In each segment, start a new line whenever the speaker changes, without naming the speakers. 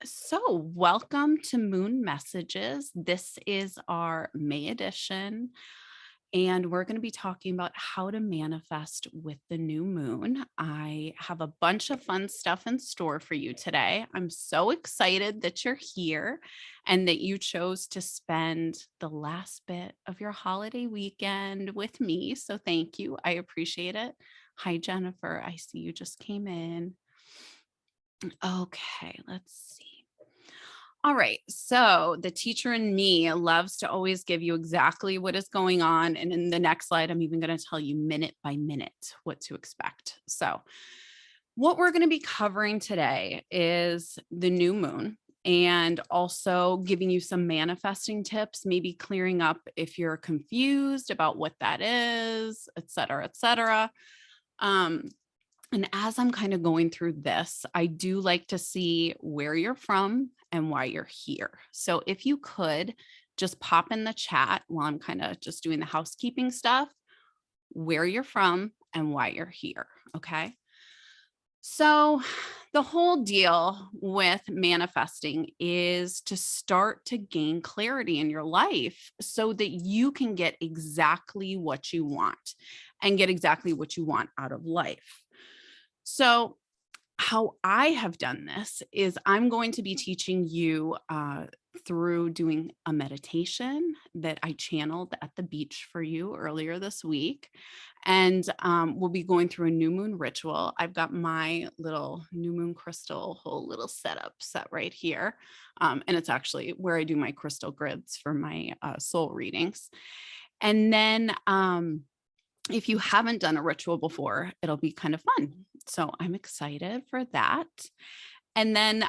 So, welcome to Moon Messages. This is our May edition, and we're going to be talking about how to manifest with the new moon. I have a bunch of fun stuff in store for you today. I'm so excited that you're here and that you chose to spend the last bit of your holiday weekend with me. So, thank you. I appreciate it. Hi, Jennifer. I see you just came in. Okay, let's see. All right. So the teacher in me loves to always give you exactly what is going on. And in the next slide, I'm even going to tell you minute by minute what to expect. So, what we're going to be covering today is the new moon and also giving you some manifesting tips, maybe clearing up if you're confused about what that is, et cetera, et cetera. Um, and as I'm kind of going through this, I do like to see where you're from and why you're here. So if you could just pop in the chat while I'm kind of just doing the housekeeping stuff, where you're from and why you're here. Okay. So, the whole deal with manifesting is to start to gain clarity in your life so that you can get exactly what you want and get exactly what you want out of life. So, how I have done this is I'm going to be teaching you through doing a meditation that I channeled at the beach for you earlier this week. And we'll be going through a new moon ritual. I've got my little new moon crystal, whole little setup set right here. And it's actually where I do my crystal grids for my soul readings. And then if you haven't done a ritual before, it'll be kind of fun. So I'm excited for that. And then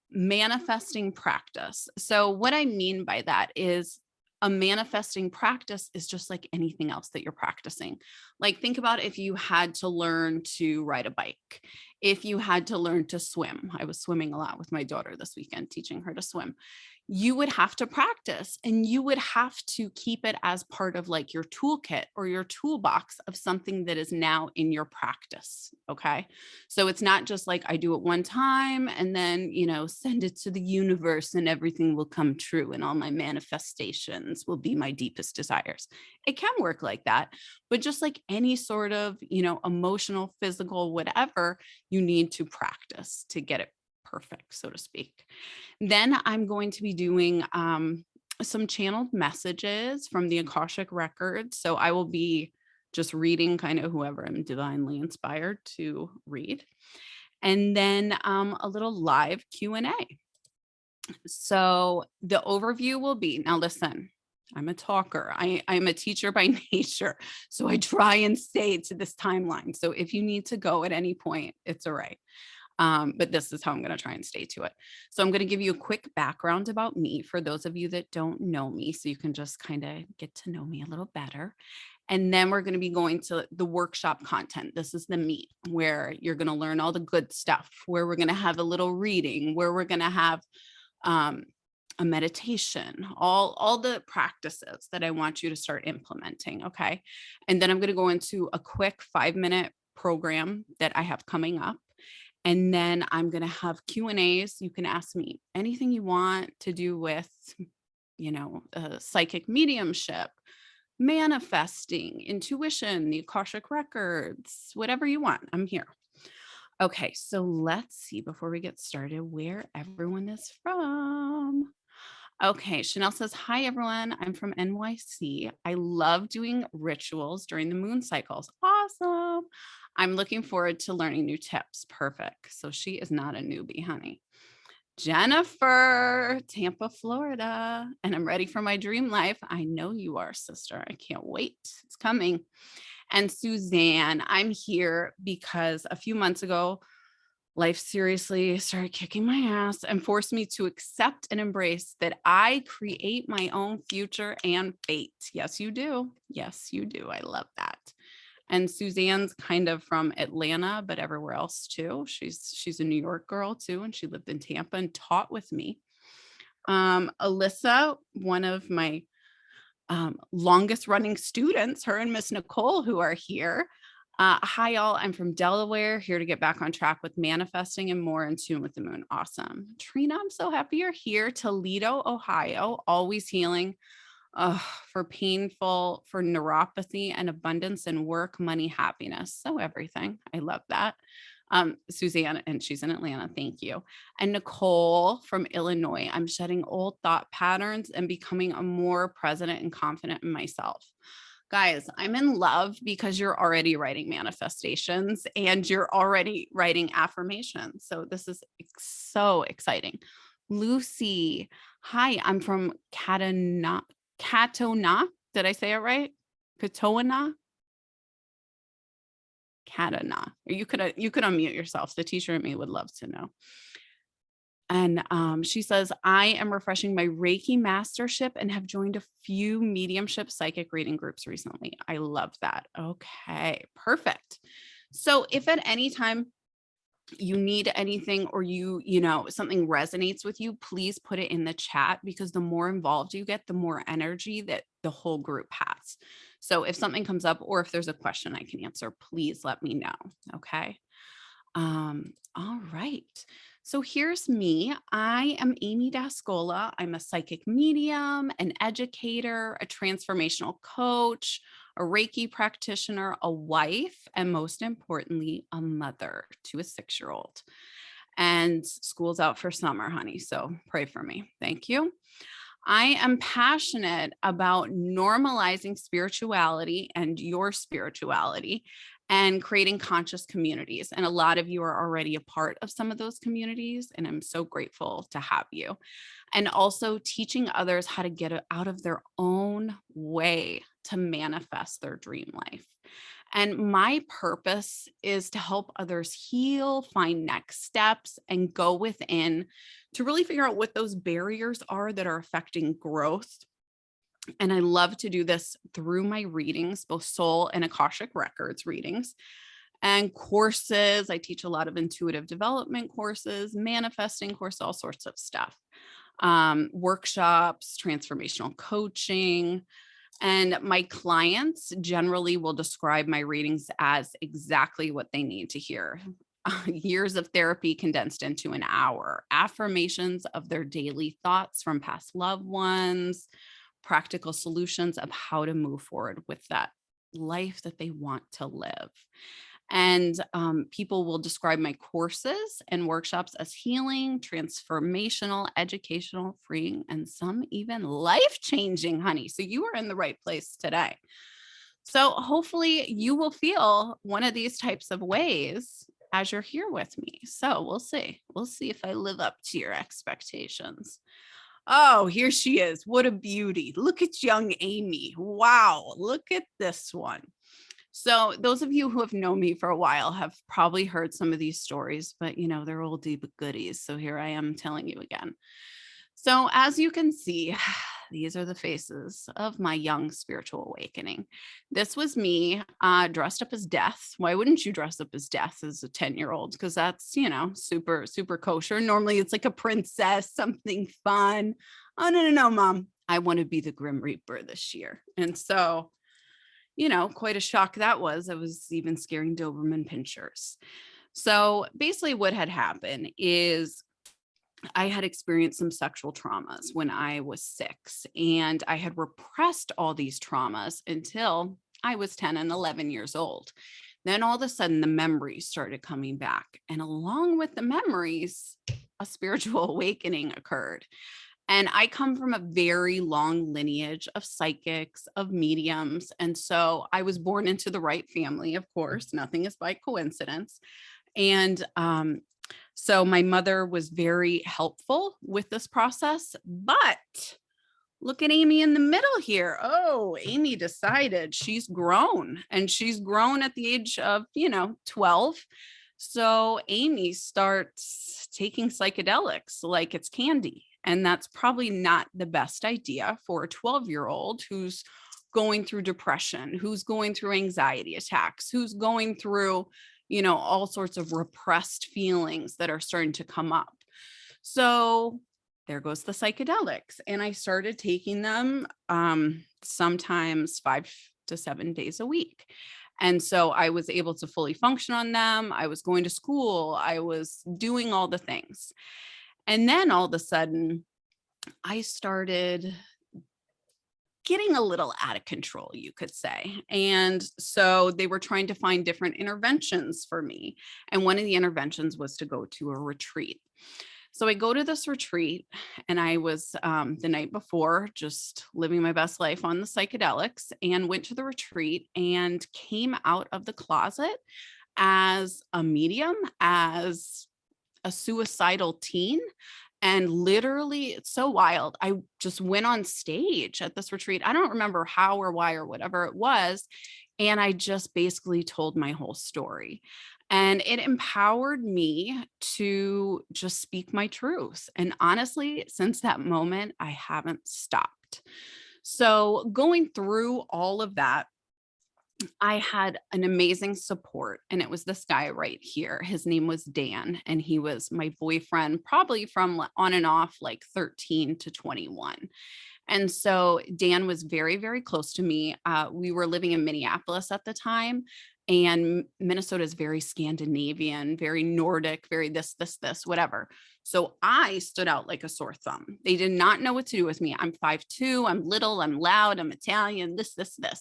manifesting practice. So, what I mean by that is a manifesting practice is just like anything else that you're practicing. Like, think about if you had to learn to ride a bike, if you had to learn to swim. I was swimming a lot with my daughter this weekend, teaching her to swim. You would have to practice and you would have to keep it as part of like your toolkit or your toolbox of something that is now in your practice. Okay. So it's not just like I do it one time and then, send it to the universe and everything will come true and all my manifestations will be my deepest desires. It can work like that, but just like any sort of, emotional, physical, whatever, you need to practice to get it perfect, so to speak. Then I'm going to be doing some channeled messages from the Akashic Records. So I will be just reading kind of whoever I'm divinely inspired to read. And then a little live Q&A. So the overview will be, now listen, I'm a talker. I'm a teacher by nature. So I try and stay to this timeline. So if you need to go at any point, it's all right. But this is how I'm going to try and stay to it. So I'm going to give you a quick background about me for those of you that don't know me, so you can just kind of get to know me a little better. And then we're going to be going to the workshop content. This is the meat where you're going to learn all the good stuff, where we're going to have a little reading, where we're going to have um, a meditation, all the practices that I want you to start implementing. Okay. And then I'm going to go into a quick 5-minute program that I have coming up. And then I'm going to have Q&As. You can ask me anything you want to do with, psychic mediumship, manifesting, intuition, the Akashic Records, whatever you want. I'm here. Okay, so let's see before we get started where everyone is from. Okay, Chanel says, hi, everyone. I'm from NYC. I love doing rituals during the moon cycles. Awesome. I'm looking forward to learning new tips. Perfect. So she is not a newbie, honey. Jennifer, Tampa, Florida. And I'm ready for my dream life. I know you are, sister. I can't wait. It's coming. And Suzanne, I'm here because a few months ago, life seriously started kicking my ass and forced me to accept and embrace that I create my own future and fate. Yes, you do. Yes, you do. I love that. And Suzanne's kind of from Atlanta, but everywhere else too. She's a New York girl too, and she lived in Tampa and taught with me. Alyssa, one of my longest running students, her and Miss Nicole, who are here. Hi, y'all. I'm from Delaware, here to get back on track with manifesting and more in tune with the moon. Awesome. Trina, I'm so happy you're here. Toledo, Ohio, always healing. uh, for neuropathy and abundance in work, money, happiness. So everything. I love that. Suzanne, and she's in Atlanta. Thank you. And Nicole from Illinois. I'm shedding old thought patterns and becoming a more present and confident in myself. Guys, I'm in love because you're already writing manifestations and you're already writing affirmations. So this is so exciting. Lucy, hi, I'm from Katona. Did I say it right? Katona? Katona. You could unmute yourself. The teacher and me would love to know. And she says, I am refreshing my Reiki mastership and have joined a few mediumship psychic reading groups recently. I love that. Okay, perfect. So if at any time you need anything or something resonates with you, please put it in the chat, because the more involved you get, the more energy that the whole group has. So if something comes up or if there's a question I can answer, please let me know. Okay. All right. So here's me. I am Amy Dascola. I'm a psychic medium, an educator, a transformational coach, a Reiki practitioner, a wife, and most importantly, a mother to a 6-year-old. And school's out for summer, honey. So pray for me. Thank you. I am passionate about normalizing spirituality and your spirituality and creating conscious communities. And a lot of you are already a part of some of those communities, and I'm so grateful to have you. And also teaching others how to get out of their own way to manifest their dream life. And my purpose is to help others heal, find next steps, and go within to really figure out what those barriers are that are affecting growth. And I love to do this through my readings, both soul and Akashic Records readings and courses. I teach a lot of intuitive development courses, manifesting courses, all sorts of stuff, workshops, transformational coaching. And my clients generally will describe my readings as exactly what they need to hear. Years of therapy condensed into an hour, affirmations of their daily thoughts from past loved ones, practical solutions of how to move forward with that life that they want to live. And people will describe my courses and workshops as healing, transformational, educational, freeing, and some even life-changing, honey. So you are in the right place today. So hopefully you will feel one of these types of ways as you're here with me. So we'll see. We'll see if I live up to your expectations. Oh, here she is. What a beauty. Look at young Amy. Wow. Look at this one. So those of you who have known me for a while have probably heard some of these stories, but they're oldie but goodies. So here I am telling you again. So as you can see, these are the faces of my young spiritual awakening. This was me dressed up as death. Why wouldn't you dress up as death as a 10-year-old? Because that's, super, super kosher. Normally it's like a princess, something fun. Oh, no, mom. I want to be the Grim Reaper this year. And so quite a shock that was. I was even scaring Doberman pinchers. So basically what had happened is I had experienced some sexual traumas when I was 6, and I had repressed all these traumas until I was 10 and 11 years old. Then all of a sudden the memories started coming back. And along with the memories, a spiritual awakening occurred. And I come from a very long lineage of psychics, of mediums. And so I was born into the right family, of course, nothing is by coincidence. And so my mother was very helpful with this process, but look at Amy in the middle here. Oh, Amy decided she's grown, and she's grown at the age of, 12. So Amy starts taking psychedelics like it's candy. And that's probably not the best idea for a 12-year-old who's going through depression, who's going through anxiety attacks, who's going through, all sorts of repressed feelings that are starting to come up. So there goes the psychedelics. And I started taking them sometimes 5 to 7 days a week. And so I was able to fully function on them. I was going to school. I was doing all the things. And then all of a sudden, I started getting a little out of control, you could say. And so they were trying to find different interventions for me. And one of the interventions was to go to a retreat. So I go to this retreat, and I was the night before just living my best life on the psychedelics, and went to the retreat and came out of the closet as a medium, as a suicidal teen. And literally, it's so wild. I just went on stage at this retreat. I don't remember how or why or whatever it was. And I just basically told my whole story. And it empowered me to just speak my truth. And honestly, since that moment, I haven't stopped. So going through all of that, I had an amazing support, and it was this guy right here. His name was Dan, and he was my boyfriend probably from on and off like 13 to 21. And so Dan was very, very close to me. We were living in Minneapolis at the time, and Minnesota is very Scandinavian, very Nordic, very this, whatever. So I stood out like a sore thumb. They did not know what to do with me. I'm 5'2", I'm little, I'm loud, I'm Italian, this.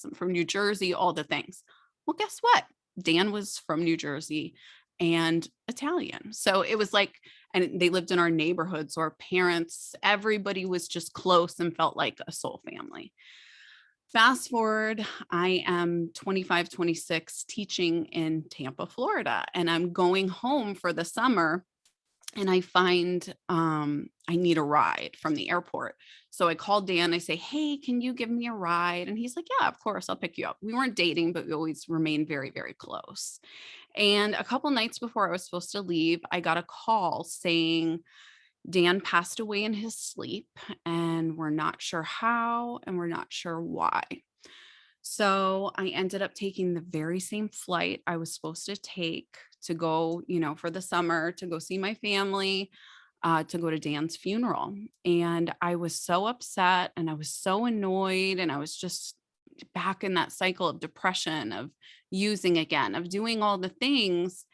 I'm from New Jersey, all the things. Well, guess what? Dan was from New Jersey and Italian. So it was like, and they lived in our neighborhood. So our parents, everybody was just close and felt like a soul family. Fast forward, I am 25, 26, teaching in Tampa, Florida, and I'm going home for the summer, and I find I need a ride from the airport. So I called Dan. I say, hey, can you give me a ride? And he's like, yeah, of course, I'll pick you up. We weren't dating, but we always remained very, very close. And a couple nights before I was supposed to leave, I got a call saying Dan passed away in his sleep, and we're not sure how, and we're not sure why. So I ended up taking the very same flight I was supposed to take to go, for the summer to go see my family, to go to Dan's funeral. And I was so upset, and I was so annoyed, and I was just back in that cycle of depression, of using again, of doing all the things,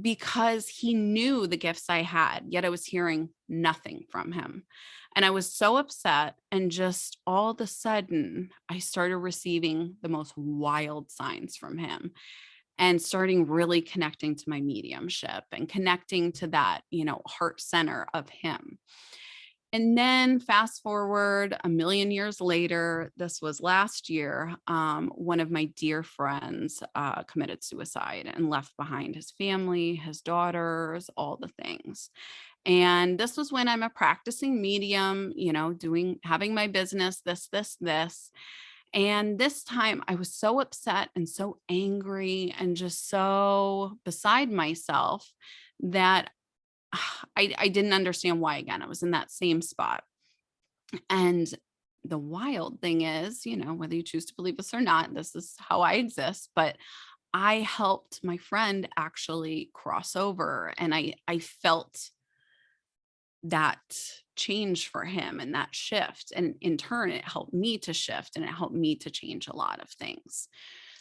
because he knew the gifts I had, yet I was hearing nothing from him. And I was so upset. And just all of a sudden, I started receiving the most wild signs from him, and starting really connecting to my mediumship and connecting to that, heart center of him. And then fast forward a million years later, this was last year, one of my dear friends committed suicide and left behind his family, his daughters, all the things. And this was when I'm a practicing medium, having my business, this. And this time I was so upset and so angry and just so beside myself that I didn't understand why. Again, I was in that same spot. And the wild thing is, whether you choose to believe this or not, this is how I exist, but I helped my friend actually cross over, and I felt that change for him and that shift. And in turn, it helped me to shift, and it helped me to change a lot of things.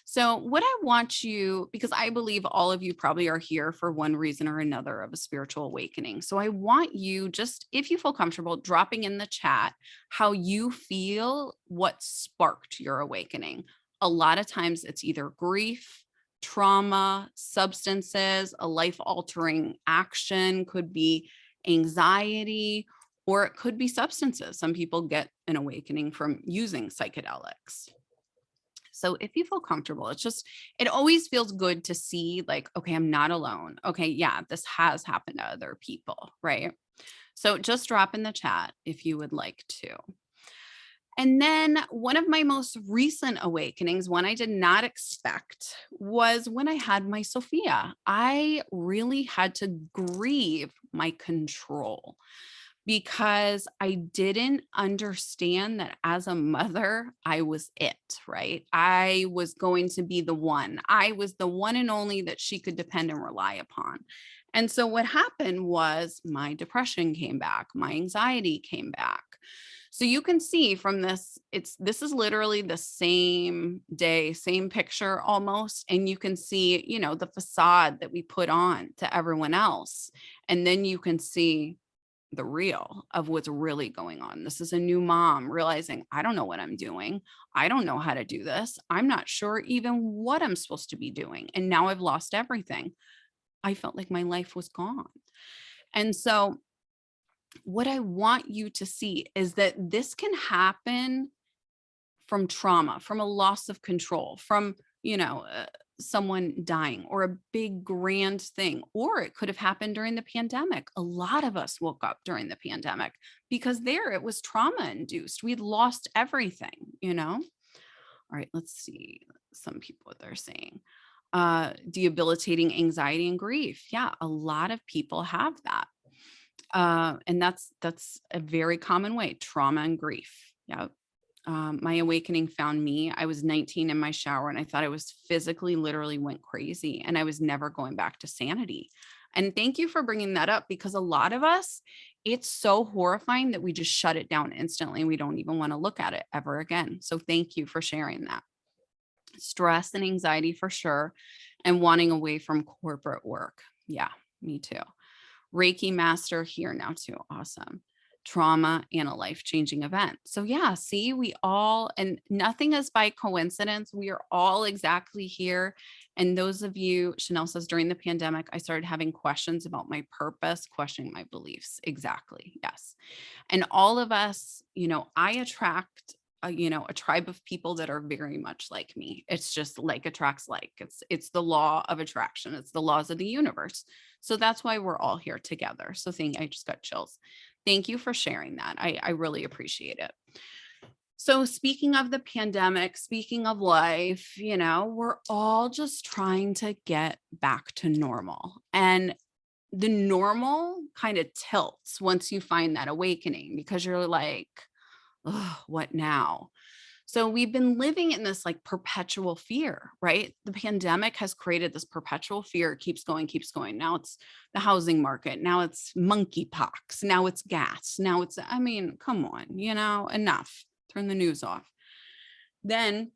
So, what I want you, because I believe all of you probably are here for one reason or another of a spiritual awakening. So, I want you, just if you feel comfortable, dropping in the chat how you feel, what sparked your awakening. A lot of times it's either grief, trauma, substances, a life altering action, could be anxiety, or it could be substances. Some people get an awakening from using psychedelics. So if you feel comfortable, it always feels good to see like, okay, I'm not alone. Okay, yeah, this has happened to other people, right? So just drop in the chat if you would like to. And then one of my most recent awakenings, one I did not expect, was when I had my Sophia. I really had to grieve my control, because I didn't understand that as a mother, I was it, right? I was going to be the one. I was the one and only that she could depend and rely upon. And so what happened was my depression came back, my anxiety came back. So you can see from this, this is literally the same day, same picture almost. And you can see, the facade that we put on to everyone else. And then you can see the real of what's really going on. This is a new mom realizing, I don't know what I'm doing. I don't know how to do this. I'm not sure even what I'm supposed to be doing. And now I've lost everything. I felt like my life was gone. And so what I want you to see is that this can happen from trauma, from a loss of control, from, someone dying or a big grand thing, or it could have happened during the pandemic. A lot of us woke up during the pandemic because there it was trauma induced. We'd lost everything. All right, let's see some people what they're saying. Debilitating anxiety and grief. Yeah, a lot of people have that. And that's a very common way, trauma and grief. Yeah. My awakening found me. I was 19 in my shower and I thought I was physically, literally went crazy and I was never going back to sanity. And thank you for bringing that up because a lot of us, it's so horrifying that we just shut it down instantly. We don't even want to look at it ever again. So thank you for sharing that. Stress and anxiety for sure. And wanting away from corporate work. Yeah, me too. Reiki master here now too. Awesome. Trauma and a life-changing event. So yeah, see, we all, and nothing is by coincidence. We are all exactly here. And those of you, Chanel says, during the pandemic, I started having questions about my purpose, questioning my beliefs. Exactly. Yes. And all of us, I attract a tribe of people that are very much like me. It's just like attracts like. It's the law of attraction. It's the laws of the universe. So that's why we're all here together. So I just got chills. Thank you for sharing that. I really appreciate it. So speaking of the pandemic, speaking of life, we're all just trying to get back to normal. And the normal kind of tilts once you find that awakening because you're like, oh, what now? So we've been living in this like perpetual fear, right? The pandemic has created this perpetual fear. It keeps going, keeps going. Now it's the housing market. Now it's monkeypox. Now it's gas. Now it's, come on, enough. Turn the news off. Then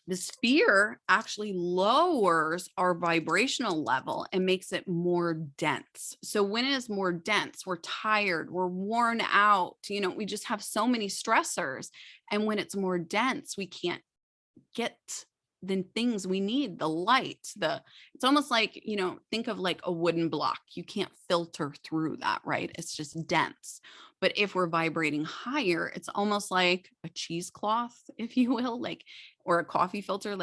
this fear actually lowers our vibrational level and makes it more dense. So when it is more dense, we're tired, we're worn out, we just have so many stressors. And when it's more dense, we can't get the things we need, the light, it's almost like, think of like a wooden block. You can't filter through that, right? It's just dense. But if we're vibrating higher, it's almost like a cheesecloth, if you will, or a coffee filter,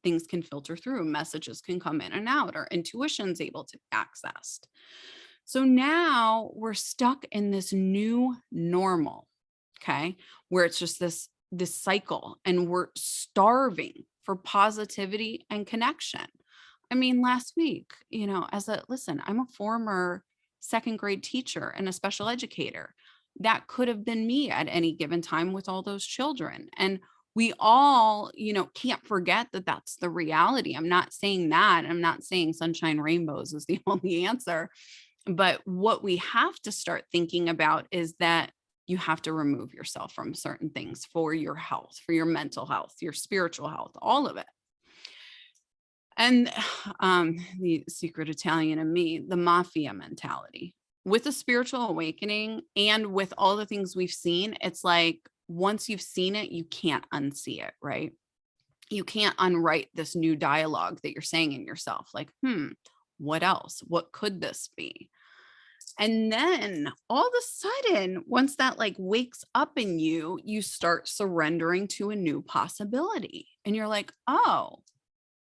things can filter through, messages can come in and out, or intuition's able to be accessed. So now we're stuck in this new normal, okay, where it's just this cycle and we're starving for positivity and connection. Last week, I'm a former second grade teacher and a special educator. That could have been me at any given time with all those children. And we all, can't forget that that's the reality. I'm not saying that. I'm not saying sunshine rainbows is the only answer. But what we have to start thinking about is that you have to remove yourself from certain things for your health, for your mental health, your spiritual health, all of it. And the secret Italian in me, the mafia mentality. With a spiritual awakening and with all the things we've seen, it's like once you've seen it, you can't unsee it, right? You can't unwrite this new dialogue that you're saying in yourself, like, what else? What could this be? And then all of a sudden, once that wakes up in you, you start surrendering to a new possibility. And you're like, oh,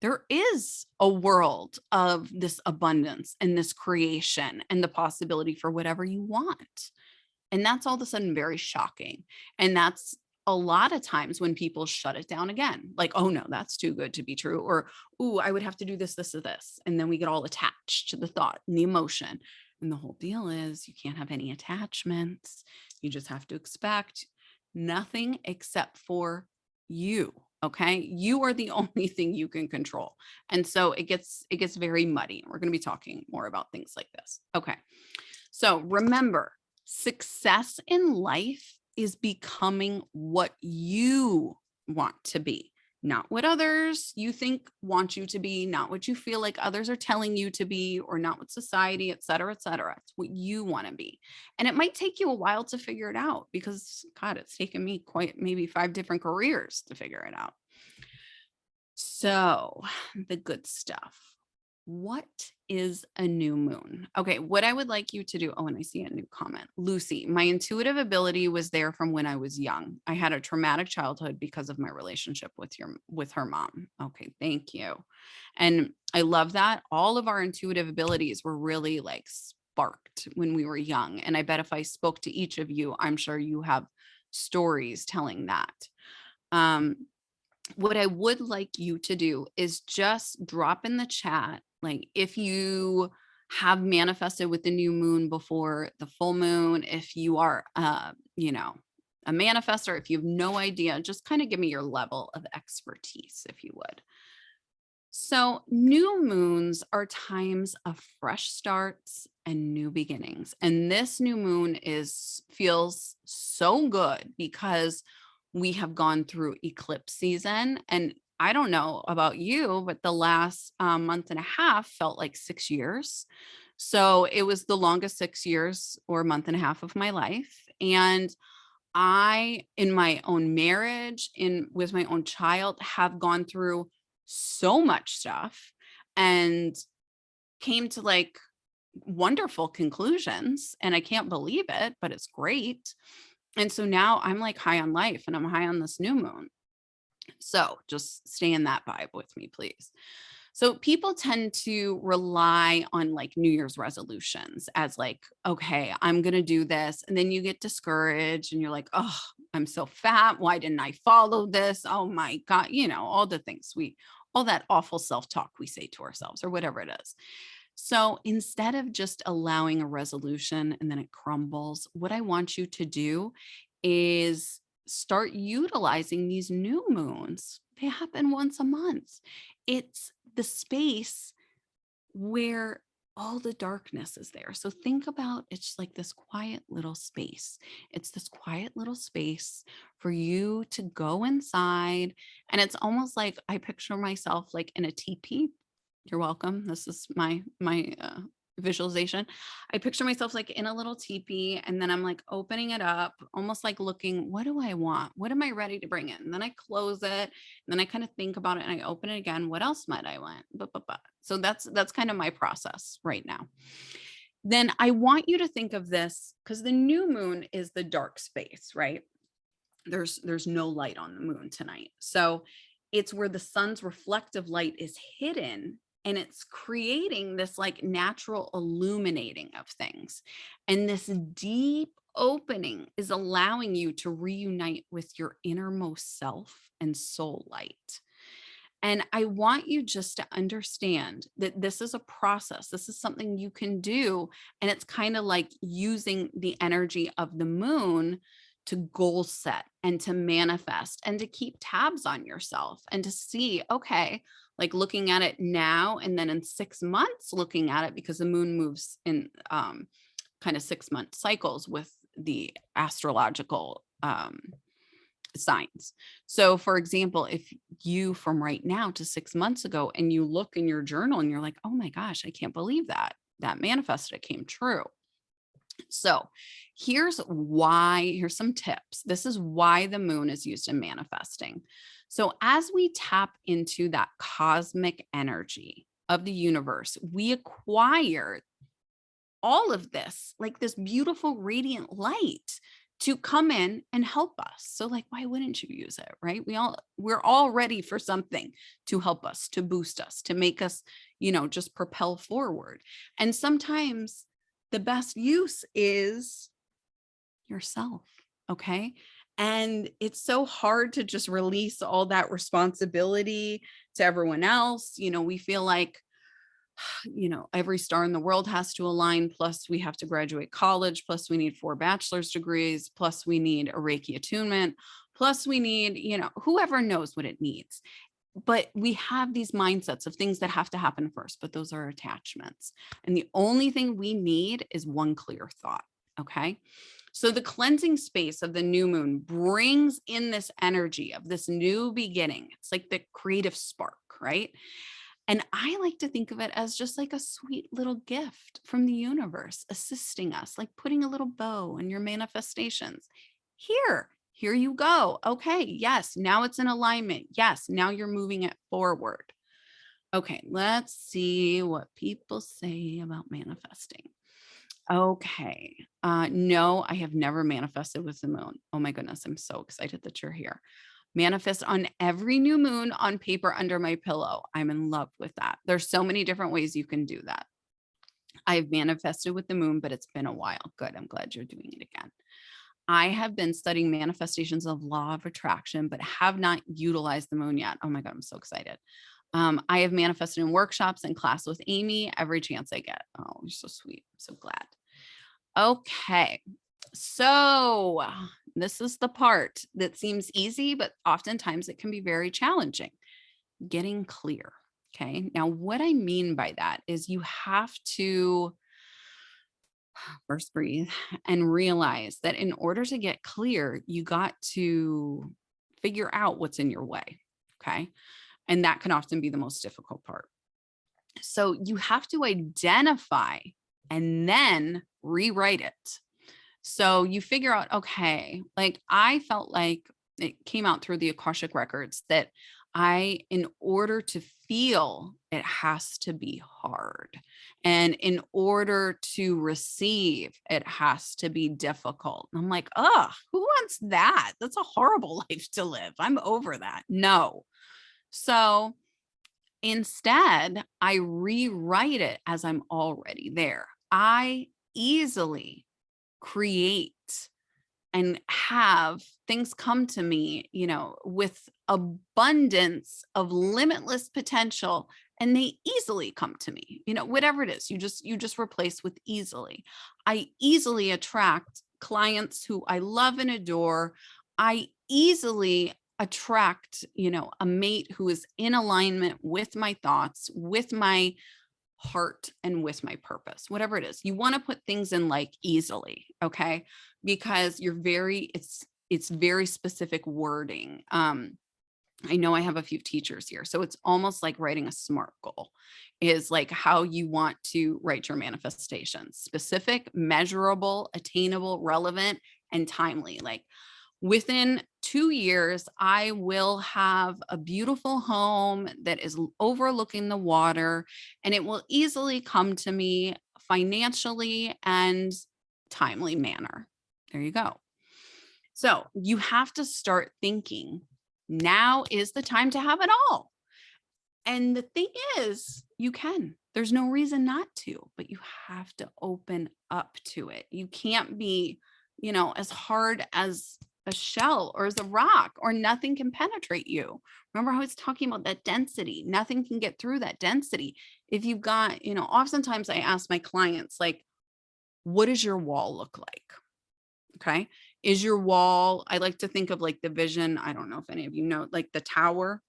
there is a world of this abundance and this creation and the possibility for whatever you want. And that's all of a sudden very shocking. And that's a lot of times when people shut it down again, like, oh no, that's too good to be true. Or, ooh, I would have to do this, this, or this. And then we get all attached to the thought and the emotion. And the whole deal is you can't have any attachments. You just have to expect nothing except for you. Okay. You are the only thing you can control. And so it gets very muddy. We're going to be talking more about things like this. Okay. So remember, success in life is becoming what you want to be, not what others you think want you to be, not what you feel like others are telling you to be, or not what society, et cetera, et cetera. It's what you want to be. And it might take you a while to figure it out because, God, it's taken me quite maybe 5 different careers to figure it out. So, the good stuff. What is a new moon? Okay, what I would like you to do. Oh, and I see a new comment. Lucy, my intuitive ability was there from when I was young. I had a traumatic childhood because of my relationship with her mom. Okay, thank you. And I love that. All of our intuitive abilities were really like sparked when we were young. And I bet if I spoke to each of you, I'm sure you have stories telling that. Um, what I would like you to do is just drop in the chat, like if you have manifested with the new moon before the full moon, if you are, a manifestor, if you have no idea, just kind of give me your level of expertise, if you would. So, new moons are times of fresh starts and new beginnings. And this new moon feels so good because we have gone through eclipse season. And I don't know about you, but the last month and a half felt like 6 years. So it was the longest 6 years or month and a half of my life. And I, in my own marriage, in with my own child, have gone through so much stuff and came to like wonderful conclusions. And I can't believe it, but it's great. And so now I'm like high on life and I'm high on this new moon. So just stay in that vibe with me, please. So people tend to rely on like New Year's resolutions as like, okay, I'm going to do this. And then you get discouraged and you're like, oh, I'm so fat. Why didn't I follow this? Oh my God. All the things all that awful self-talk we say to ourselves or whatever it is. So instead of just allowing a resolution and then it crumbles, what I want you to do is start utilizing these new moons. They happen once a month. It's the space where all the darkness is there. So think about it's like this quiet little space. It's this quiet little space for you to go inside. And it's almost like I picture myself like in a teepee. You're welcome. This is my visualization. I picture myself like in a little teepee, and then I'm like opening it up, almost like looking, what do I want? What am I ready to bring in? And then I close it, and then I kind of think about it, and I open it again. What else might I want? So that's kind of my process right now. Then I want you to think of this because the new moon is the dark space, right? There's no light on the moon tonight. So it's where the sun's reflective light is hidden and it's creating this like natural illuminating of things. And this deep opening is allowing you to reunite with your innermost self and soul light. And I want you just to understand that this is a process. This is something you can do. And it's kind of like using the energy of the moon to goal set and to manifest and to keep tabs on yourself and to see, okay, like looking at it now and then in 6 months, looking at it because the moon moves in kind of 6-month cycles with the astrological signs. So for example, if you from right now to 6 months ago and you look in your journal and you're like, oh my gosh, I can't believe that manifested, it came true. So here's some tips. This is why the moon is used in manifesting. So as we tap into that cosmic energy of the universe, we acquire all of this, like this beautiful radiant light to come in and help us. So like, why wouldn't you use it, right? We're all ready for something to help us, to boost us, to make us, just propel forward. And sometimes the best use is yourself. Okay. And it's so hard to just release all that responsibility to everyone else. We feel like, every star in the world has to align. Plus we have to graduate college. Plus we need 4 bachelor's degrees. Plus we need a Reiki attunement. Plus we need, whoever knows what it needs. But we have these mindsets of things that have to happen first, but those are attachments. And the only thing we need is one clear thought. Okay. So the cleansing space of the new moon brings in this energy of this new beginning. It's like the creative spark, right? And I like to think of it as just like a sweet little gift from the universe assisting us, like putting a little bow in your manifestations. Here you go. Okay, yes, now it's in alignment. Yes, now you're moving it forward. Okay, let's see what people say about manifesting. Okay. No, I have never manifested with the moon. Oh my goodness, I'm so excited that you're here. Manifest on every new moon on paper under my pillow. I'm in love with that. There's so many different ways you can do that. I've manifested with the moon, but it's been a while. Good. I'm glad you're doing it again. I have been studying manifestations of law of attraction, but have not utilized the moon yet. Oh my God, I'm so excited. I have manifested in workshops and class with Amy every chance I get. Oh, you're so sweet. I'm so glad. Okay. So this is the part that seems easy, but oftentimes it can be very challenging. Getting clear. Okay. Now, what I mean by that is you have to first breathe and realize that in order to get clear, you got to figure out what's in your way. Okay. And that can often be the most difficult part. So you have to identify and then rewrite it. So you figure out, okay, like I felt like it came out through the Akashic Records that in order to feel, it has to be hard. And in order to receive, it has to be difficult. And I'm like, oh, who wants that? That's a horrible life to live. I'm over that. No. So instead, I rewrite it as I'm already there. I easily create and have things come to me, with abundance of limitless potential, and they easily come to me, whatever it is, you just replace with easily. I easily attract clients who I love and adore. I easily attract, a mate who is in alignment with my thoughts, with my heart, and with my purpose, whatever it is. You want to put things in like easily, okay? Because it's very specific wording. I know I have a few teachers here, so it's almost like writing a SMART goal is like how you want to write your manifestations: specific, measurable, attainable, relevant, and timely. Like within 2 years, I will have a beautiful home that is overlooking the water, and it will easily come to me financially and timely manner. There you go. So you have to start thinking, now is the time to have it all. And the thing is, you can. There's no reason not to, but you have to open up to it. You can't be, as hard as a shell or as a rock, or nothing can penetrate you. Remember how I was talking about that density? Nothing can get through that density. If you've got, oftentimes I ask my clients, like, what does your wall look like? Okay. Is your wall, I like to think of like the vision. I don't know if any of you know, like the tower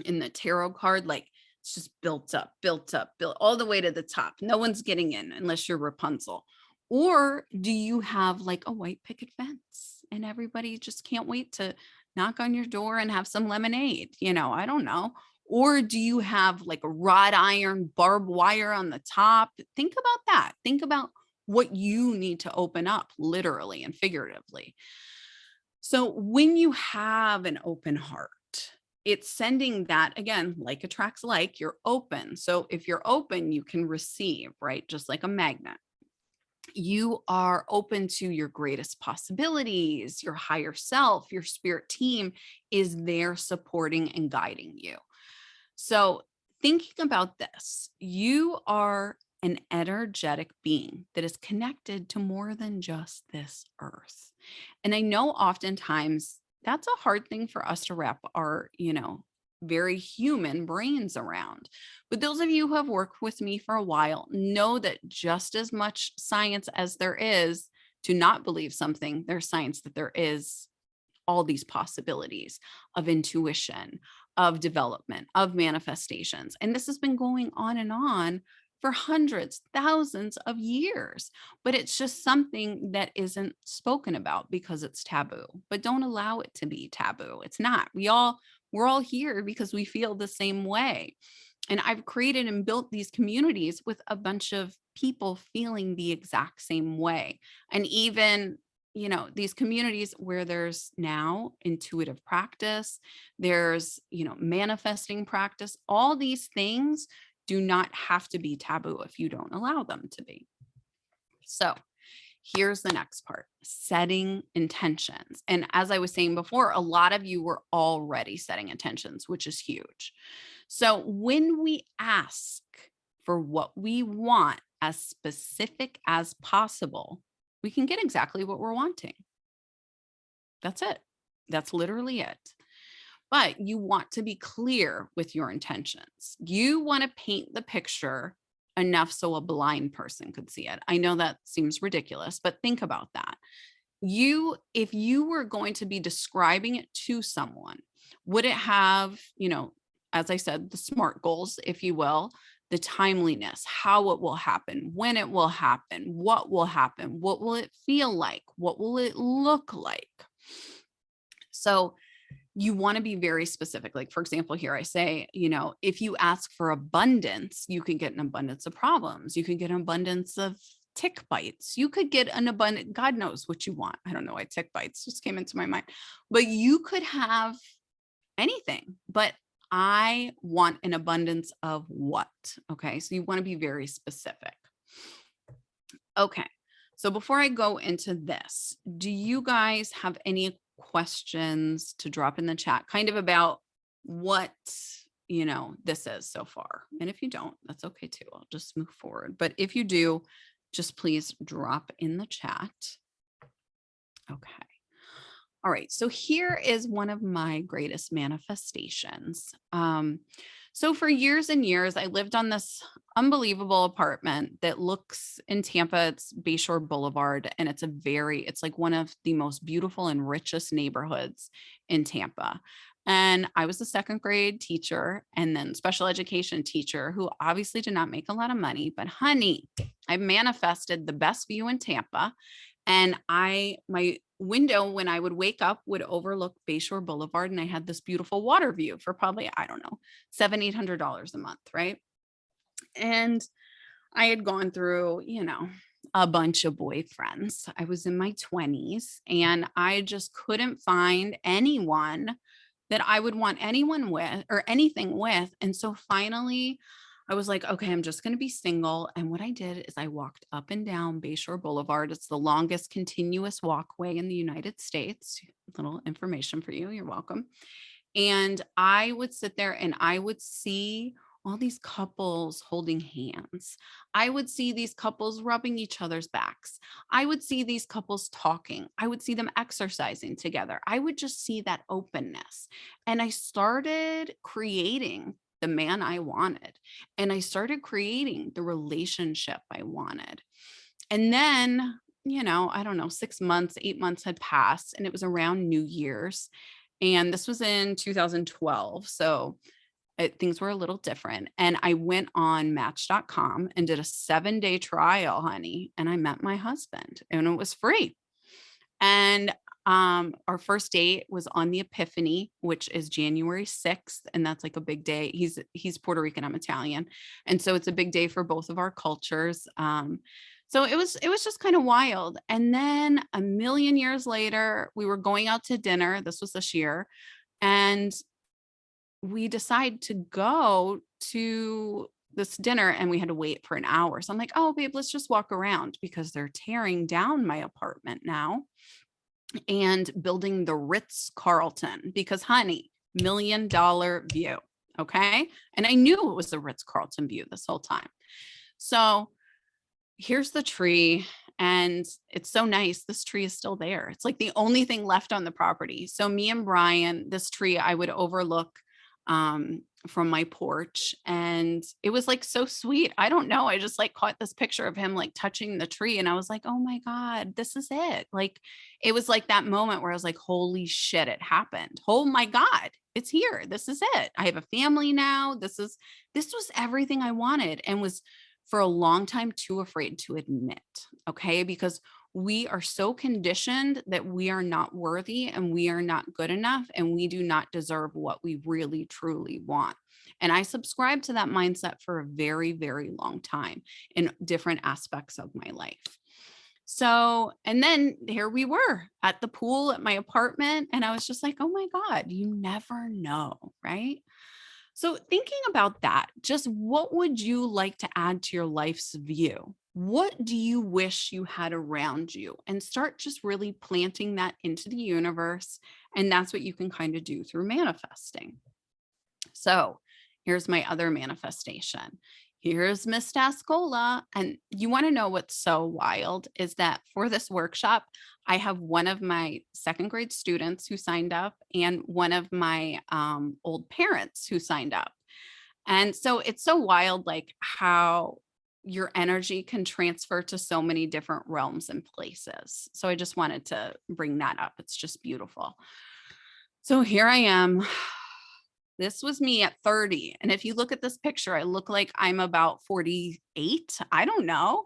in the tarot card, like it's just built up, built all the way to the top. No one's getting in unless you're Rapunzel. Or do you have like a white picket fence and everybody just can't wait to knock on your door and have some lemonade? I don't know. Or do you have like a wrought iron barbed wire on the top? Think about that. Think about what you need to open up literally and figuratively. So when you have an open heart, it's sending that, again, like attracts like, you're open. So if you're open, you can receive, right? Just like a magnet. You are open to your greatest possibilities. Your higher self, your spirit team is there supporting and guiding you. So thinking about this, you are an energetic being that is connected to more than just this earth. And I know oftentimes that's a hard thing for us to wrap our, very human brains around. But those of you who have worked with me for a while know that just as much science as there is to not believe something, there's science that there is all these possibilities of intuition, of development, of manifestations. And this has been going on and on for hundreds, thousands of years. But it's just something that isn't spoken about because it's taboo. But don't allow it to be taboo. It's not. We're all here because we feel the same way. And I've created and built these communities with a bunch of people feeling the exact same way. And even, these communities where there's now intuitive practice, there's, manifesting practice, all these things do not have to be taboo if you don't allow them to be. So here's the next part, setting intentions. And as I was saying before, a lot of you were already setting intentions, which is huge. So when we ask for what we want as specific as possible, we can get exactly what we're wanting. That's it. That's literally it. But you want to be clear with your intentions. You want to paint the picture enough so a blind person could see it. I know that seems ridiculous, but think about that. If you were going to be describing it to someone, would it have, as I said, the SMART goals, if you will, the timeliness, how it will happen, when it will happen, what will it feel like, what will it look like? So you want to be very specific. Like, for example, here I say, if you ask for abundance, you can get an abundance of problems. You can get an abundance of tick bites. You could get an abundant, God knows what you want. I don't know why tick bites just came into my mind, but you could have anything, but I want an abundance of what? Okay. So you want to be very specific. Okay. So before I go into this, do you guys have any questions to drop in the chat kind of about what, this is so far? And if you don't, that's okay too. I'll just move forward. But if you do, just please drop in the chat. Okay. All right. So here is one of my greatest manifestations. So for years and years, I lived on this unbelievable apartment that looks in Tampa. It's Bayshore Boulevard, and it's like one of the most beautiful and richest neighborhoods in Tampa. And I was a second grade teacher and then special education teacher who obviously did not make a lot of money, but honey, I manifested the best view in Tampa. And my window when I would wake up would overlook Bayshore Boulevard, and I had this beautiful water view for probably, I don't know, $700-800 a month, right? And I had gone through, a bunch of boyfriends. I was in my 20s and I just couldn't find anyone that I would want anyone with or anything with. And so finally I was like, okay, I'm just going to be single. And what I did is I walked up and down Bayshore Boulevard. It's the longest continuous walkway in the United States. Little information for you. You're welcome. And I would sit there and I would see all these couples holding hands. I would see these couples rubbing each other's backs. I would see these couples talking. I would see them exercising together. I would just see that openness. And I started creating the man I wanted. And I started creating the relationship I wanted. And then, I don't know, 6 months, 8 months had passed, and it was around New Year's. And this was in 2012. So things were a little different. And I went on match.com and did a 7-day trial, honey. And I met my husband, and it was free. And our first date was on the Epiphany, which is January 6th. And that's like a big day. He's Puerto Rican, I'm Italian. And so it's a big day for both of our cultures. So it was just kind of wild. And then a million years later, we were going out to dinner. This was this year. And we decided to go to this dinner, and we had to wait for an hour. So I'm like, oh, babe, let's just walk around, because they're tearing down my apartment now and building the Ritz-Carlton, because honey, $1 million view. Okay. And I knew it was the Ritz-Carlton view this whole time. So here's the tree, and it's so nice. This tree is still there. It's like the only thing left on the property. So me and Brian, this tree I would overlook from my porch, and it was like so sweet. I don't know. I just like caught this picture of him like touching the tree, and I was like, oh my God, this is it. Like, it was like that moment where I was like, holy shit, it happened. Oh my God, it's here. This is it. I have a family now. This was everything I wanted, and was for a long time too afraid to admit. Okay. Because we are so conditioned that we are not worthy and we are not good enough and we do not deserve what we really truly want. And I subscribed to that mindset for a very, very long time in different aspects of my life. So, and then here we were at the pool at my apartment, and I was just like, oh my God, you never know, right? So, thinking about that, just what would you like to add to your life's view? What do you wish you had around you? And start just really planting that into the universe. And that's what you can kind of do through manifesting. So here's my other manifestation. Here's Miss Tascola. And you want to know what's so wild is that for this workshop, I have one of my second grade students who signed up and one of my old parents who signed up. And so it's so wild, like how your energy can transfer to so many different realms and places. So I just wanted to bring that up. It's just beautiful. So here I am. This was me at 30. And if you look at this picture, I look like I'm about 48. I don't know.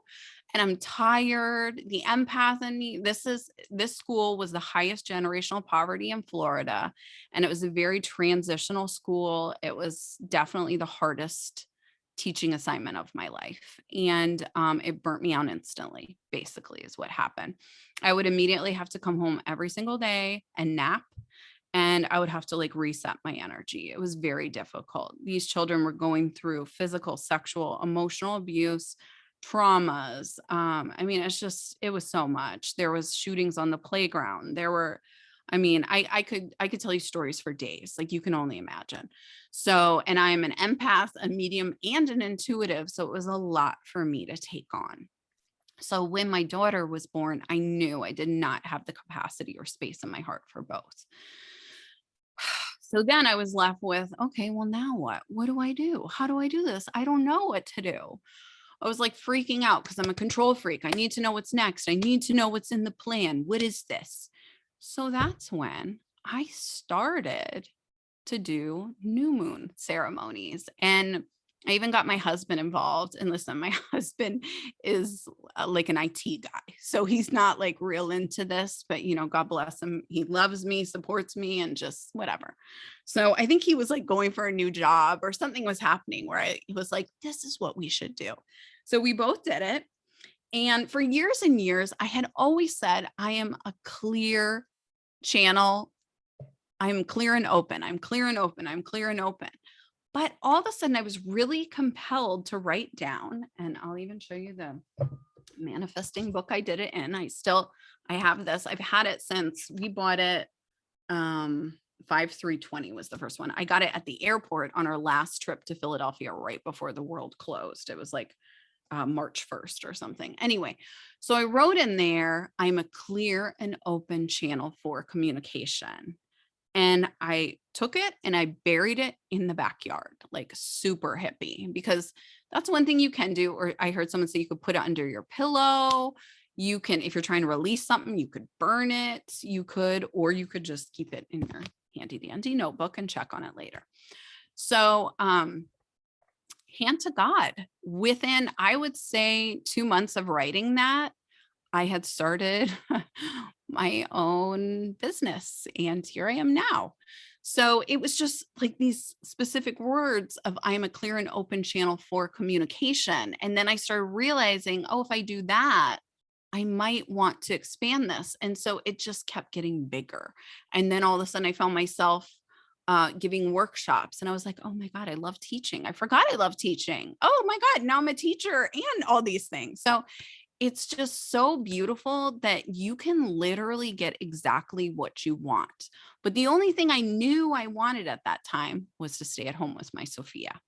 And I'm tired. The empath in me, this school was the highest generational poverty in Florida. And it was a very transitional school. It was definitely the hardest teaching assignment of my life. And it burnt me out instantly, basically, is what happened. I would immediately have to come home every single day and nap, and I would have to like reset my energy. It was very difficult. These children were going through physical, sexual, emotional abuse, traumas. I mean, it was so much. There was shootings on the playground. There were, I mean, I could tell you stories for days, like you can only imagine. So, and I'm an empath, a medium, and an intuitive. So it was a lot for me to take on. So when my daughter was born, I knew I did not have the capacity or space in my heart for both. So then I was left with, okay, well, now what? What do I do? How do I do this? I don't know what to do. I was like freaking out because I'm a control freak. I need to know what's next. I need to know what's in the plan. What is this? So that's when I started to do new moon ceremonies. And I even got my husband involved. And listen, my husband is like an IT guy. So he's not like real into this, but God bless him. He loves me, supports me, and just whatever. So I think he was like going for a new job or something was happening where he was like, this is what we should do. So we both did it. And for years and years, I had always said, I am a clear channel. I'm clear and open. I'm clear and open. I'm clear and open. But all of a sudden, I was really compelled to write down, and I'll even show you the manifesting book I did it in. I have this. I've had it since we bought it. 5320 was the first one. I got it at the airport on our last trip to Philadelphia right before the world closed. It was like March 1st or something. Anyway, so I wrote in there, I'm a clear and open channel for communication. And I took it and I buried it in the backyard, like super hippie, because that's one thing you can do. Or I heard someone say you could put it under your pillow. You can, if you're trying to release something, you could burn it. Or you could just keep it in your handy dandy notebook and check on it later. So, hand to God, within, I would say 2 months of writing that, I had started my own business and here I am now. So it was just like these specific words of I am a clear and open channel for communication. And then I started realizing, oh, if I do that, I might want to expand this. And so it just kept getting bigger. And then all of a sudden I found myself giving workshops and I was like, oh my God, I love teaching. I forgot I love teaching. Oh my God, now I'm a teacher and all these things. So it's just so beautiful that you can literally get exactly what you want. But the only thing I knew I wanted at that time was to stay at home with my Sophia.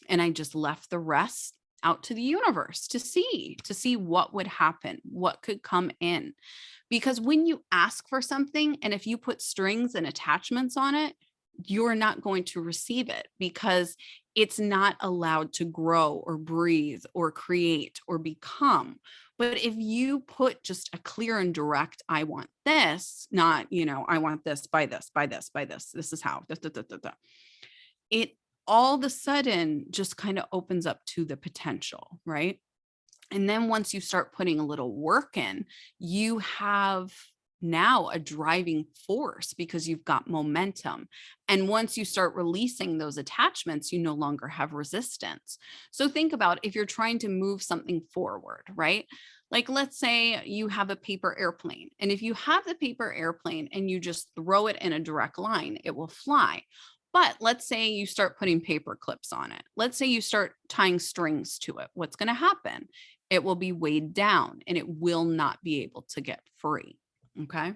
And I just left the rest out to the universe to see what would happen, what could come in. Because when you ask for something, and if you put strings and attachments on it, you're not going to receive it because it's not allowed to grow or breathe or create or become. But if you put just a clear and direct, I want this, not, I want this by this, by this, by this, this is how, da, da, da, da, da. It all of a sudden just kind of opens up to the potential, right? And then once you start putting a little work in, you have now a driving force because you've got momentum. And once you start releasing those attachments, you no longer have resistance. So think about if you're trying to move something forward, right? Like let's say you have a paper airplane. And if you have the paper airplane and you just throw it in a direct line, it will fly. But let's say you start putting paper clips on it. Let's say you start tying strings to it. What's going to happen? It will be weighed down and it will not be able to get free. Okay.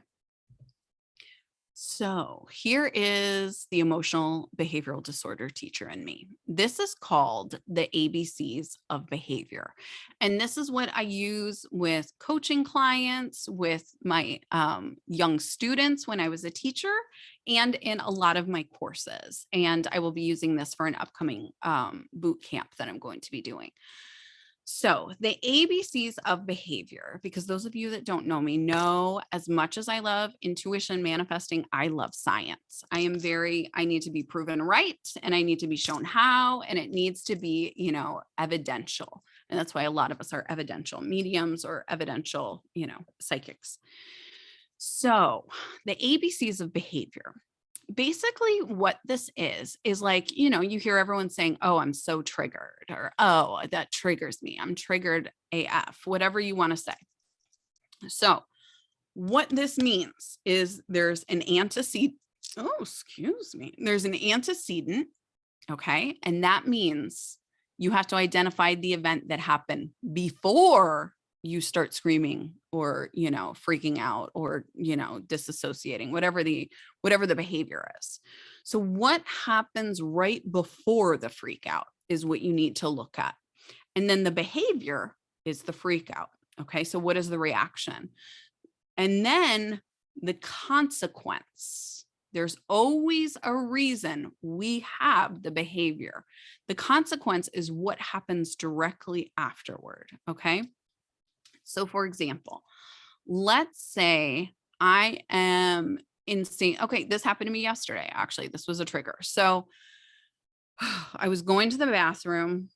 So here is the emotional behavioral disorder teacher in me. This is called the ABCs of behavior. And this is what I use with coaching clients, with my young students when I was a teacher, and in a lot of my courses. And I will be using this for an upcoming boot camp that I'm going to be doing. So the ABCs of behavior, because those of you that don't know me know as much as I love intuition, manifesting, I love science. I need to be proven right and I need to be shown how, and it needs to be, evidential. And that's why a lot of us are evidential mediums or evidential, psychics. So the ABCs of behavior. Basically what this is like, you hear everyone saying, oh, I'm so triggered, or, oh, that triggers me. I'm triggered AF, whatever you want to say. So what this means is there's an antecedent. Oh, excuse me. There's an antecedent. Okay. And that means you have to identify the event that happened before you start screaming or, freaking out or, disassociating, whatever the behavior is. So what happens right before the freak out is what you need to look at. And then the behavior is the freak out. Okay. So what is the reaction? And then the consequence. There's always a reason we have the behavior. The consequence is what happens directly afterward. Okay. So for example, let's say I am insane. Okay, this happened to me yesterday. Actually, this was a trigger. So I was going to the bathroom.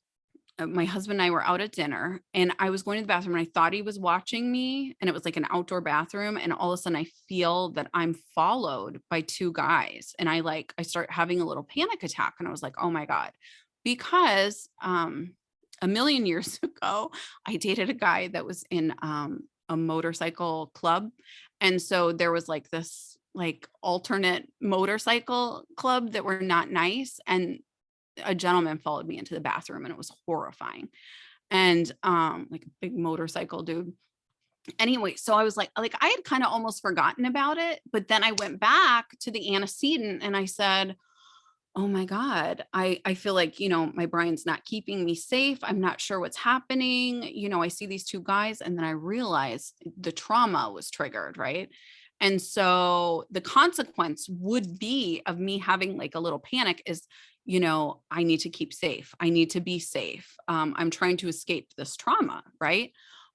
My husband and I were out at dinner and I was going to the bathroom and I thought he was watching me and it was like an outdoor bathroom. And all of a sudden I feel that I'm followed by two guys and I start having a little panic attack. And I was like, oh my God, because, a million years ago, I dated a guy that was in a motorcycle club. And so there was like this alternate motorcycle club that were not nice. And a gentleman followed me into the bathroom and it was horrifying. And like a big motorcycle dude. Anyway, so I was like I had kind of almost forgotten about it. But then I went back to the antecedent and I said, oh my God, I feel like, my Brian's not keeping me safe. I'm not sure what's happening. I see these two guys and then I realized the trauma was triggered, right? And so the consequence would be of me having like a little panic is, I need to keep safe. I need to be safe. I'm trying to escape this trauma, right?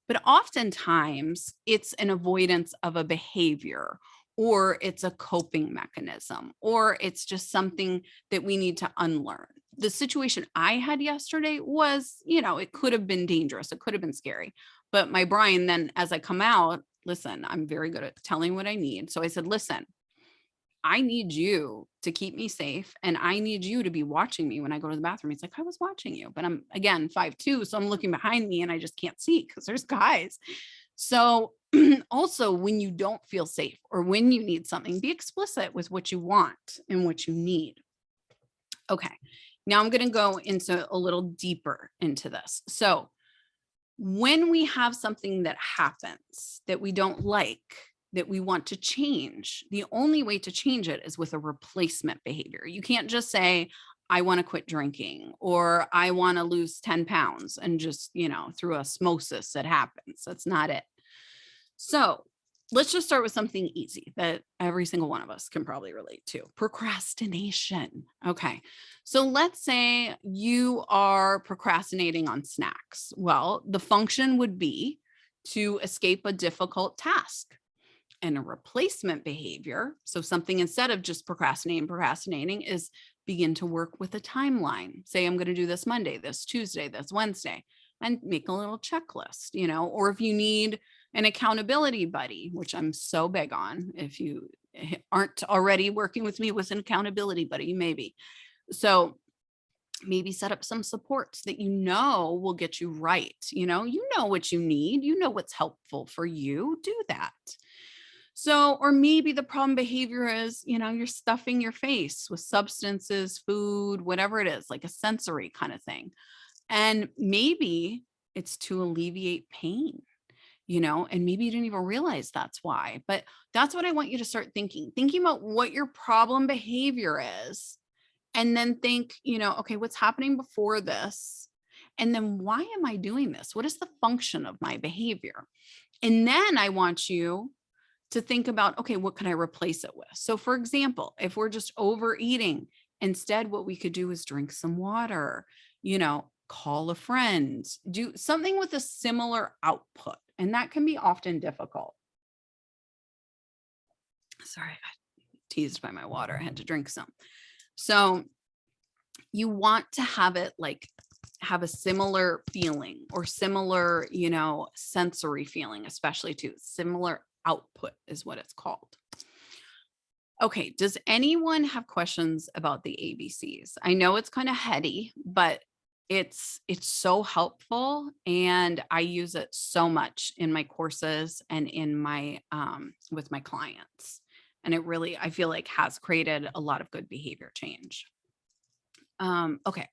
But oftentimes it's an avoidance of a behavior or it's a coping mechanism, or it's just something that we need to unlearn. The situation I had yesterday was, it could have been dangerous. It could have been scary. But my Brian, then as I come out, listen, I'm very good at telling what I need. So I said, listen, I need you to keep me safe and I need you to be watching me when I go to the bathroom. He's like, I was watching you, but I'm again 5'2". So I'm looking behind me and I just can't see because there's guys. So also when you don't feel safe or when you need something, be explicit with what you want and what you need. Okay. Now I'm going to go into a little deeper into this. So when we have something that happens that we don't like, that we want to change, the only way to change it is with a replacement behavior. You can't just say, I want to quit drinking or I want to lose 10 pounds and just, through osmosis, it happens. That's not it. So let's just start with something easy that every single one of us can probably relate to. Procrastination. Okay. So let's say you are procrastinating on snacks. Well, the function would be to escape a difficult task. And a replacement behavior, so something instead of just procrastinating is begin to work with a timeline. Say, I'm going to do this Monday, this Tuesday, this Wednesday, and make a little checklist, or if you need an accountability buddy, which I'm so big on. If you aren't already working with me with an accountability buddy, maybe. So maybe set up some supports that will get you right. You know what you need, what's helpful for you, do that. So, or maybe the problem behavior is, you're stuffing your face with substances, food, whatever it is, like a sensory kind of thing. And maybe it's to alleviate pain, and maybe you didn't even realize that's why. But that's what I want you to start thinking about what your problem behavior is. And then think, okay, what's happening before this? And then why am I doing this? What is the function of my behavior? And then I want you to think about, okay, what can I replace it with? So for example, if we're just overeating, instead, what we could do is drink some water, call a friend, do something with a similar output. And that can be often difficult. Sorry, I got teased by my water. I had to drink some. So you want to have it have a similar feeling or similar, sensory feeling, especially too. Similar output is what it's called. Okay, does anyone have questions about the ABCs? I know it's kind of heady, but it's so helpful, and I use it so much in my courses and in my with my clients. And it really, I feel like, has created a lot of good behavior change. Okay.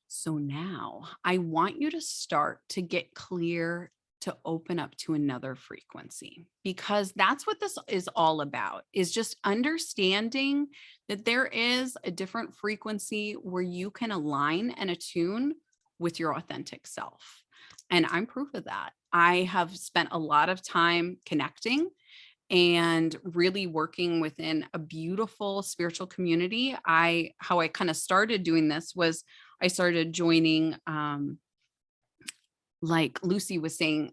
So now I want you to start to get clear, to open up to another frequency, because that's what this is all about, is just understanding that there is a different frequency where you can align and attune with your authentic self. And I'm proof of that. I have spent a lot of time connecting and really working within a beautiful spiritual community. How I kind of started doing this was I started joining, like Lucy was saying,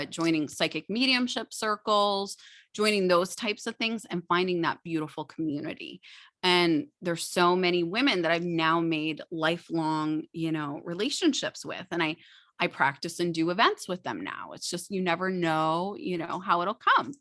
joining psychic mediumship circles, joining those types of things, and finding that beautiful community. And there's so many women that I've now made lifelong, relationships with. And I practice and do events with them now. It's just, you never know, how it'll come.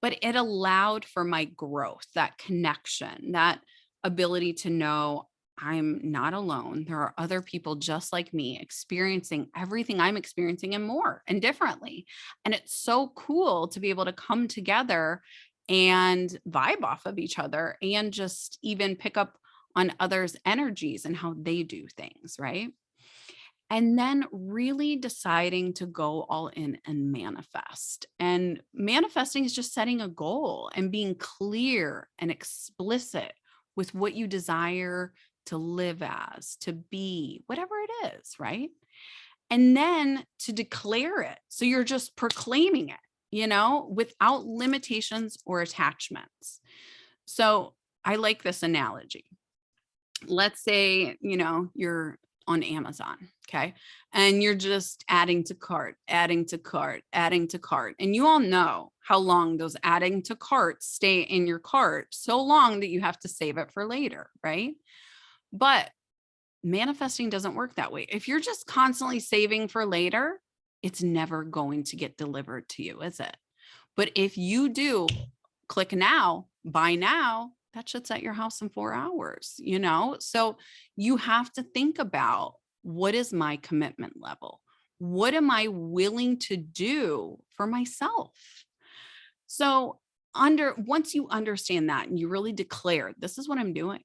But it allowed for my growth, that connection, that ability to know I'm not alone. There are other people just like me experiencing everything I'm experiencing and more and differently. And it's so cool to be able to come together and vibe off of each other and just even pick up on others' energies and how they do things, right? And then really deciding to go all in and manifest. And manifesting is just setting a goal and being clear and explicit with what you desire to live as, to be, whatever it is, right? And then to declare it. So you're just proclaiming it, without limitations or attachments. So I like this analogy. Let's say, you're on Amazon, okay? And you're just adding to cart, adding to cart, adding to cart. And you all know how long those adding to carts stay in your cart, so long that you have to save it for later, right? But manifesting doesn't work that way. If you're just constantly saving for later, it's never going to get delivered to you, is it? But if you do click now, buy now, that shit's at your house in 4 hours, So you have to think about, what is my commitment level? What am I willing to do for myself? So once you understand that and you really declare, this is what I'm doing,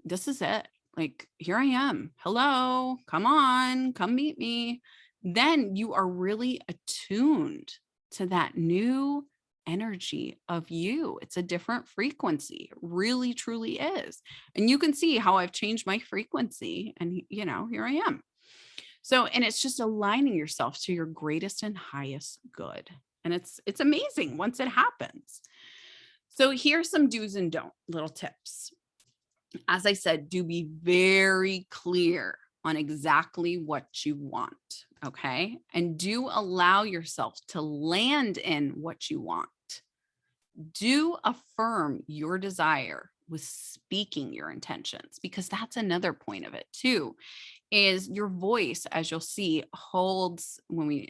this is it. Like, here I am. Hello, come on, come meet me. Then you are really attuned to that new energy of you. It's a different frequency. It really, truly is. And you can see how I've changed my frequency. And, here I am. So, and it's just aligning yourself to your greatest and highest good. And it's amazing once it happens. So here's some do's and don't little tips. As I said, do be very clear on exactly what you want. Okay. And do allow yourself to land in what you want. Do affirm your desire with speaking your intentions, because that's another point of it too, is your voice, as you'll see, holds, when we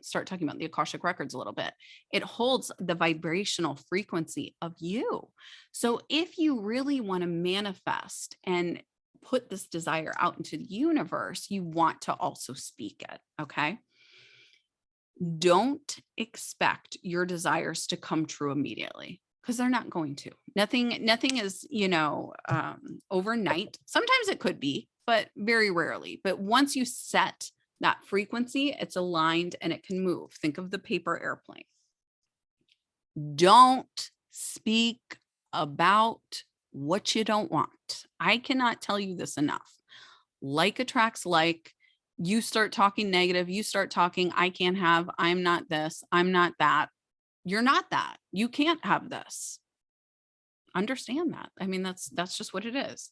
start talking about the Akashic Records a little bit, it holds the vibrational frequency of you. So if you really want to manifest and put this desire out into the universe, you want to also speak it. Okay. Don't expect your desires to come true immediately, because they're not going to. Nothing is, overnight. Sometimes it could be, but very rarely. But once you set that frequency, it's aligned and it can move. Think of the paper airplane. Don't speak about what you don't want. I cannot tell you this enough. Like attracts like. You start talking negative, you start talking, I can't have, I'm not this, I'm not that. You're not that. You can't have this. Understand that. I mean, that's just what it is.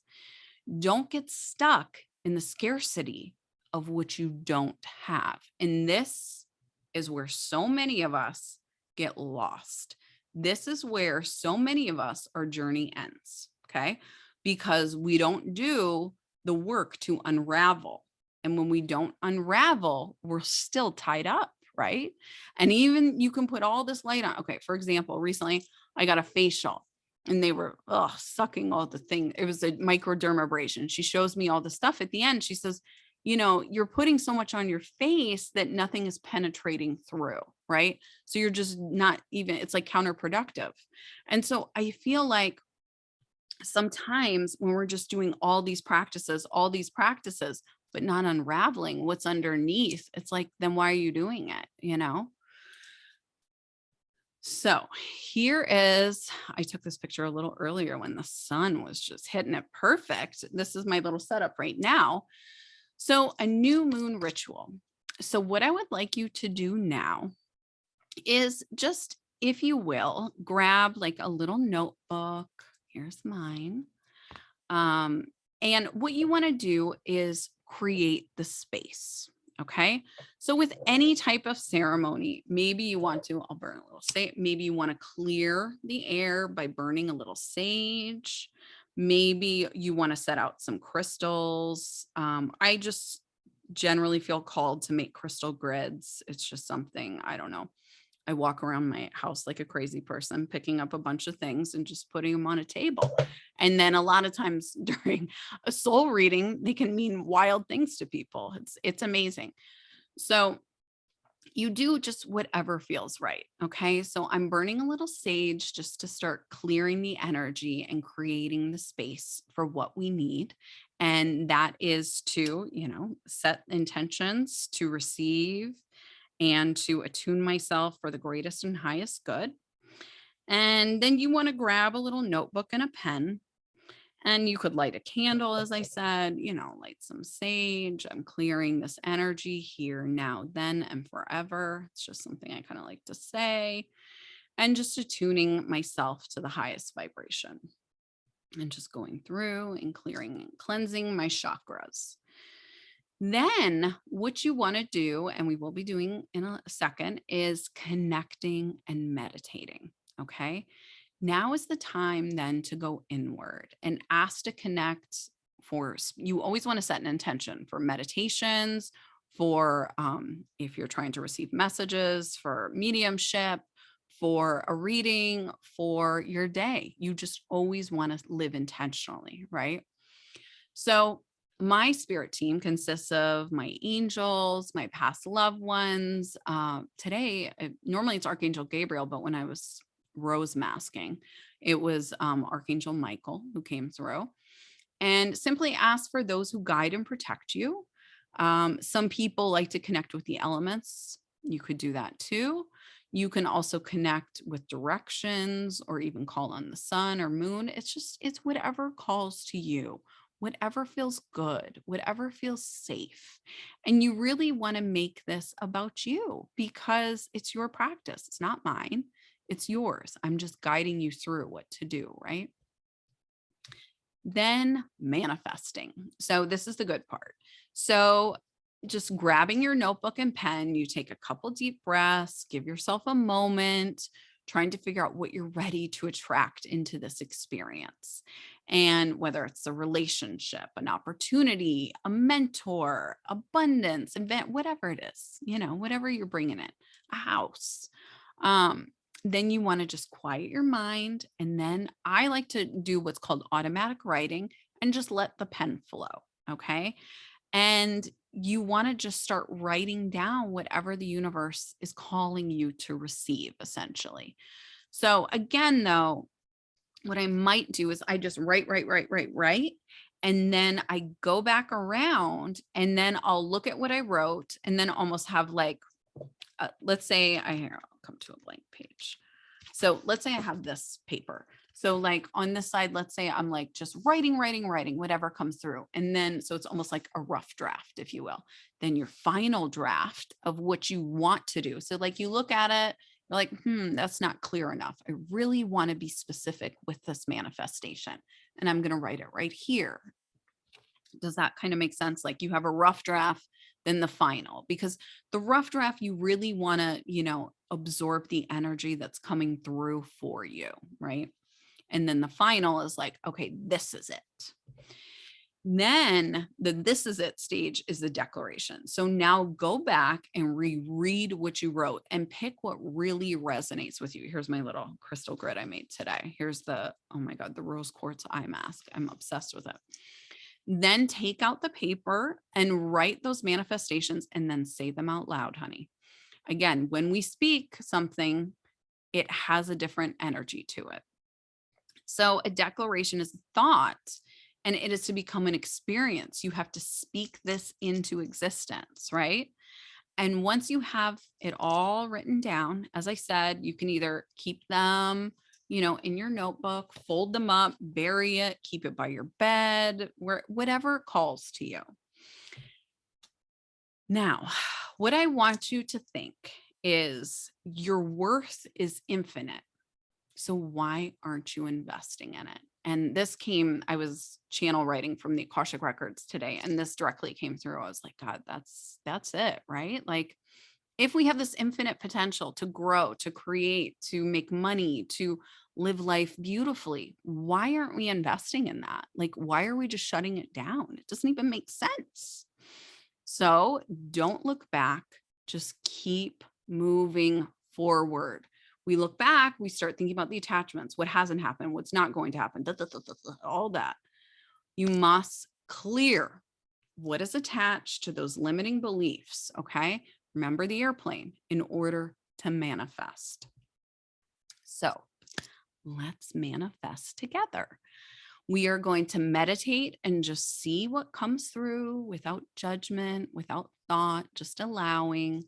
Don't get stuck in the scarcity of what you don't have. And this is where so many of us get lost. This is where so many of us, our journey ends. Okay. Because we don't do the work to unravel. And when we don't unravel, we're still tied up, right? And even you can put all this light on. Okay, for example, recently I got a facial and they were sucking all the thing. It was a microdermabrasion. She shows me all the stuff at the end. She says, you're putting so much on your face that nothing is penetrating through, right? So you're just not even, it's like counterproductive. And so I feel like sometimes when we're just doing all these practices, but not unraveling what's underneath, it's like, then why are you doing it? So here is, I took this picture a little earlier when the sun was just hitting it perfect. This is my little setup right now. So a new moon ritual. So what I would like you to do now is just, if you will, grab like a little notebook. Here's mine. And what you want to do is create the space. Okay. So with any type of ceremony, maybe you want to, I'll burn a little sage. Maybe you want to clear the air by burning a little sage. Maybe you want to set out some crystals. I just generally feel called to make crystal grids. It's just something, I don't know. I walk around my house like a crazy person, picking up a bunch of things and just putting them on a table. And then a lot of times during a soul reading, they can mean wild things to people. It's amazing. So you do just whatever feels right. Okay. So I'm burning a little sage just to start clearing the energy and creating the space for what we need. And that is to, set intentions to receive and to attune myself for the greatest and highest good. And then you want to grab a little notebook and a pen. And you could light a candle, as I said, light some sage. I'm clearing this energy here, now, then, and forever. It's just something I kind of like to say. And just attuning myself to the highest vibration. And just going through and clearing and cleansing my chakras. Then what you want to do, and we will be doing in a second, is connecting and meditating. Okay. Now is the time then to go inward and ask to connect you always want to set an intention for meditations, for if you're trying to receive messages, for mediumship, for a reading, for your day. You just always want to live intentionally, right? So my spirit team consists of my angels, my past loved ones. Today, normally it's Archangel Gabriel, but when I was rose masking, it was Archangel Michael who came through, and simply ask for those who guide and protect you. Some people like to connect with the elements. You could do that too. You can also connect with directions or even call on the sun or moon. It's whatever calls to you, whatever feels good, whatever feels safe. And you really want to make this about you because it's your practice. It's not mine. It's yours. I'm just guiding you through what to do, right? Then manifesting. So this is the good part. So just grabbing your notebook and pen, you take a couple deep breaths, give yourself a moment, trying to figure out what you're ready to attract into this experience. And whether it's a relationship, an opportunity, a mentor, abundance, event, whatever it is, whatever you're bringing in, a house. Um, then you want to just quiet your mind. And then I like to do what's called automatic writing and just let the pen flow. Okay. And you want to just start writing down whatever the universe is calling you to receive, essentially. So, again, though, what I might do is I just write. And then I go back around and then I'll look at what I wrote and then almost have like, let's say I'll come to a blank page. So let's say I have this paper. So like on this side, let's say I'm like just writing, whatever comes through. And then, so it's almost like a rough draft, if you will. Then your final draft of what you want to do. So like you look at it, you're like, that's not clear enough. I really want to be specific with this manifestation. And I'm going to write it right here. Does that kind of make sense? Like you have a rough draft, then the final, because the rough draft, you really want to, absorb the energy that's coming through for you, right? And then the final is like, okay, this is it. Then the this is it stage is the declaration. So now go back and reread what you wrote and pick what really resonates with you. Here's my little crystal grid I made today. Here's the, oh my God, the rose quartz eye mask. I'm obsessed with it. Then take out the paper and write those manifestations and then say them out loud, honey. Again, when we speak something, it has a different energy to it. So a declaration is a thought and it is to become an experience. You have to speak this into existence, right? And once you have it all written down, as I said, you can either keep them, in your notebook, fold them up, bury it, keep it by your bed, whatever calls to you. Now, what I want you to think is your worth is infinite. So why aren't you investing in it? And this I was channel writing from the Akashic Records today, and this directly came through. I was like, God, that's it, right? Like, if we have this infinite potential to grow, to create, to make money, to live life beautifully, why aren't we investing in that? Like, why are we just shutting it down? It doesn't even make sense. So don't look back, just keep moving forward. We look back, we start thinking about the attachments, what hasn't happened, what's not going to happen, all that. You must clear what is attached to those limiting beliefs, okay? Remember the airplane, in order to manifest. So let's manifest together. We are going to meditate and just see what comes through without judgment, without thought, just allowing.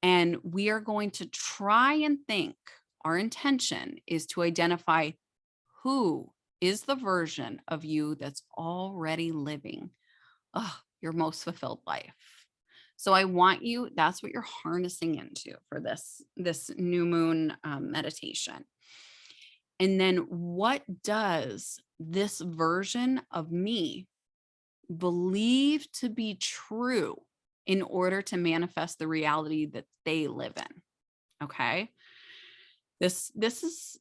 And we are going to try and think. Our intention is to identify who is the version of you that's already living your most fulfilled life. So I want you, that's what you're harnessing into for this new moon meditation. And then what does this version of me believe to be true in order to manifest the reality that they live in? Okay. This is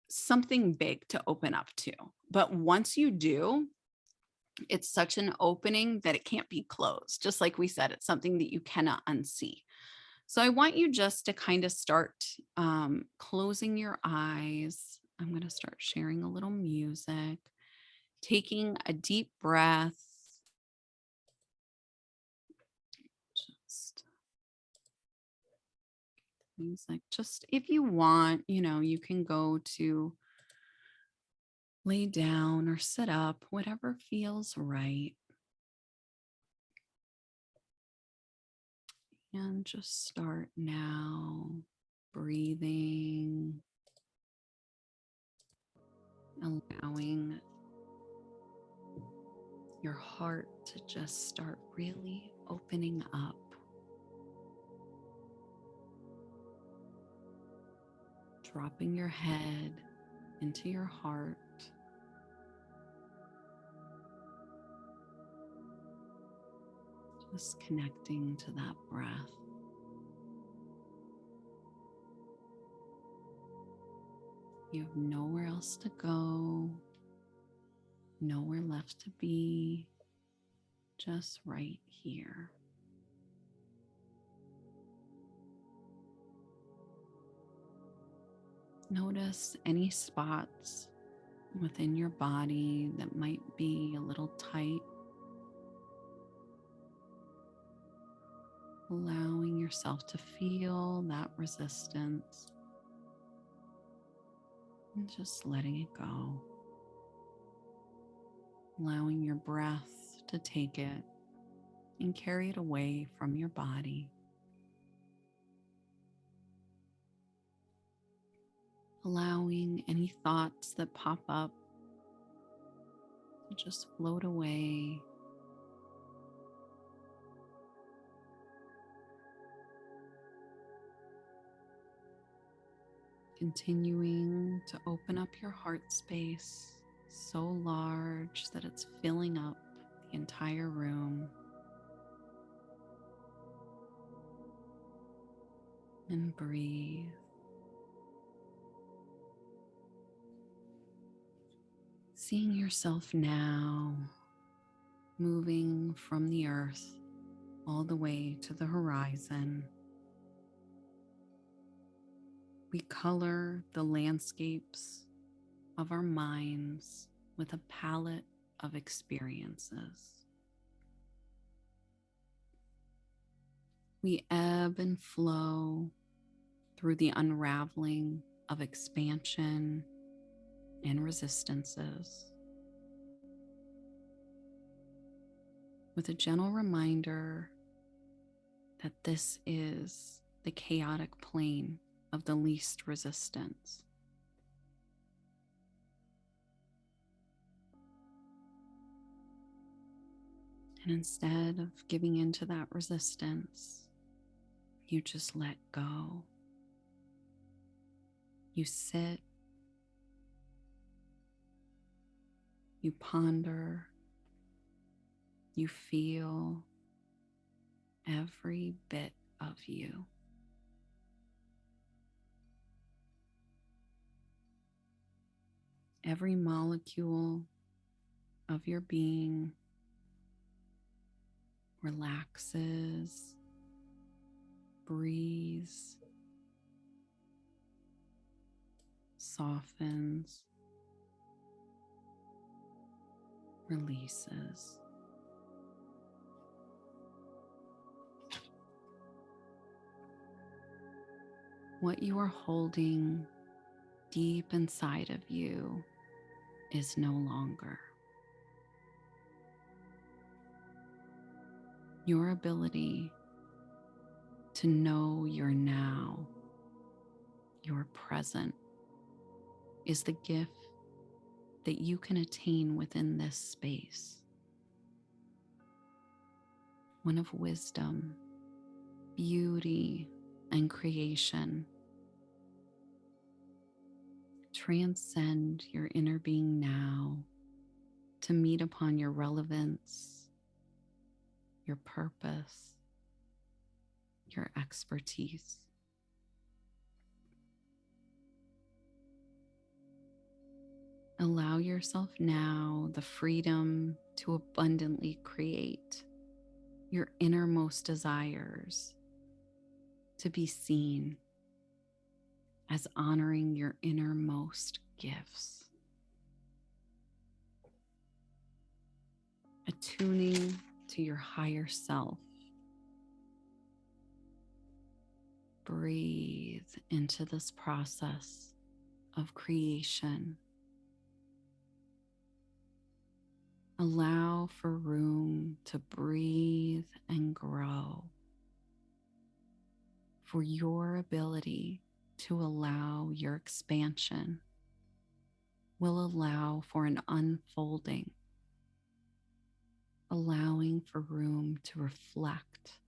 something big to open up to. But once you do, it's such an opening that it can't be closed. Just like we said, it's something that you cannot unsee. So I want you just to kind of start closing your eyes. I'm going to start sharing a little music, taking a deep breath. Just music. Just if you want, you can go to lay down or sit up, whatever feels right. And just start now, breathing, allowing your heart to just start really opening up. Dropping your head into your heart. Just connecting to that breath. You have nowhere else to go, nowhere left to be, just right here. Notice any spots within your body that might be a little tight, allowing yourself to feel that resistance and just letting it go, allowing your breath to take it and carry it away from your body, allowing any thoughts that pop up to just float away. Continuing to open up your heart space so large that it's filling up the entire room. And breathe. Seeing yourself now moving from the earth all the way to the horizon. We color the landscapes of our minds with a palette of experiences. We ebb and flow through the unraveling of expansion and resistances, with a gentle reminder that this is the chaotic plane of the least resistance. And instead of giving into that resistance, you just let go. You sit, you ponder, you feel every bit of you. Every molecule of your being relaxes, breathes, softens, releases. What you are holding deep inside of you is no longer. Your ability to know your now, your present, is the gift that you can attain within this space. One of wisdom, beauty, and creation. Transcend your inner being now to meet upon your relevance, your purpose, your expertise. Allow yourself now the freedom to abundantly create your innermost desires to be seen as honoring your innermost gifts. Attuning to your higher self. Breathe into this process of creation. Allow for room to breathe and grow. For your ability to allow your expansion will allow for an unfolding, allowing for room to reflect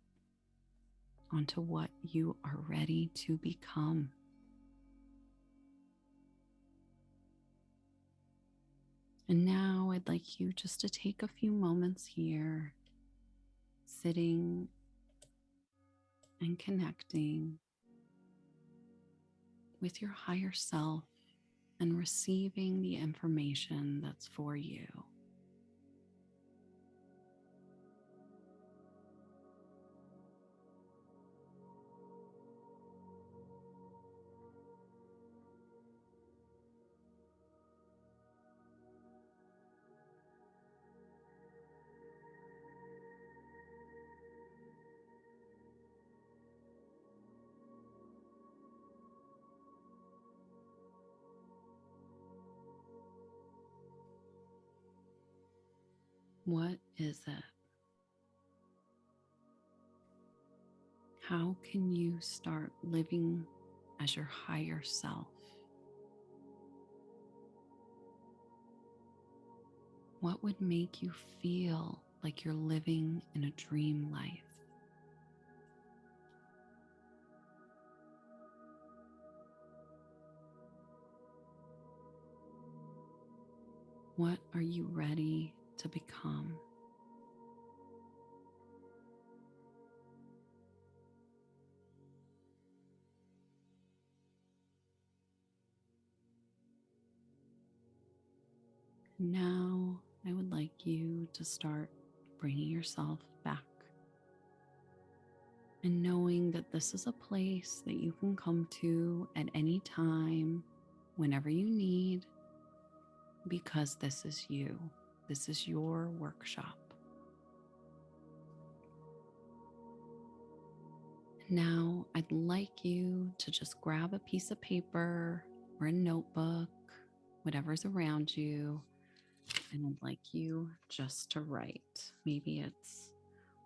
onto what you are ready to become. And now I'd like you just to take a few moments here, sitting and connecting with your higher self, and receiving the information that's for you. What is it? How can you start living as your higher self? What would make you feel like you're living in a dream life? What are you ready to become? Now, I would like you to start bringing yourself back and knowing that this is a place that you can come to at any time, whenever you need, because this is you. This is your workshop. Now, I'd like you to just grab a piece of paper or a notebook, whatever's around you, and I'd like you just to write. Maybe it's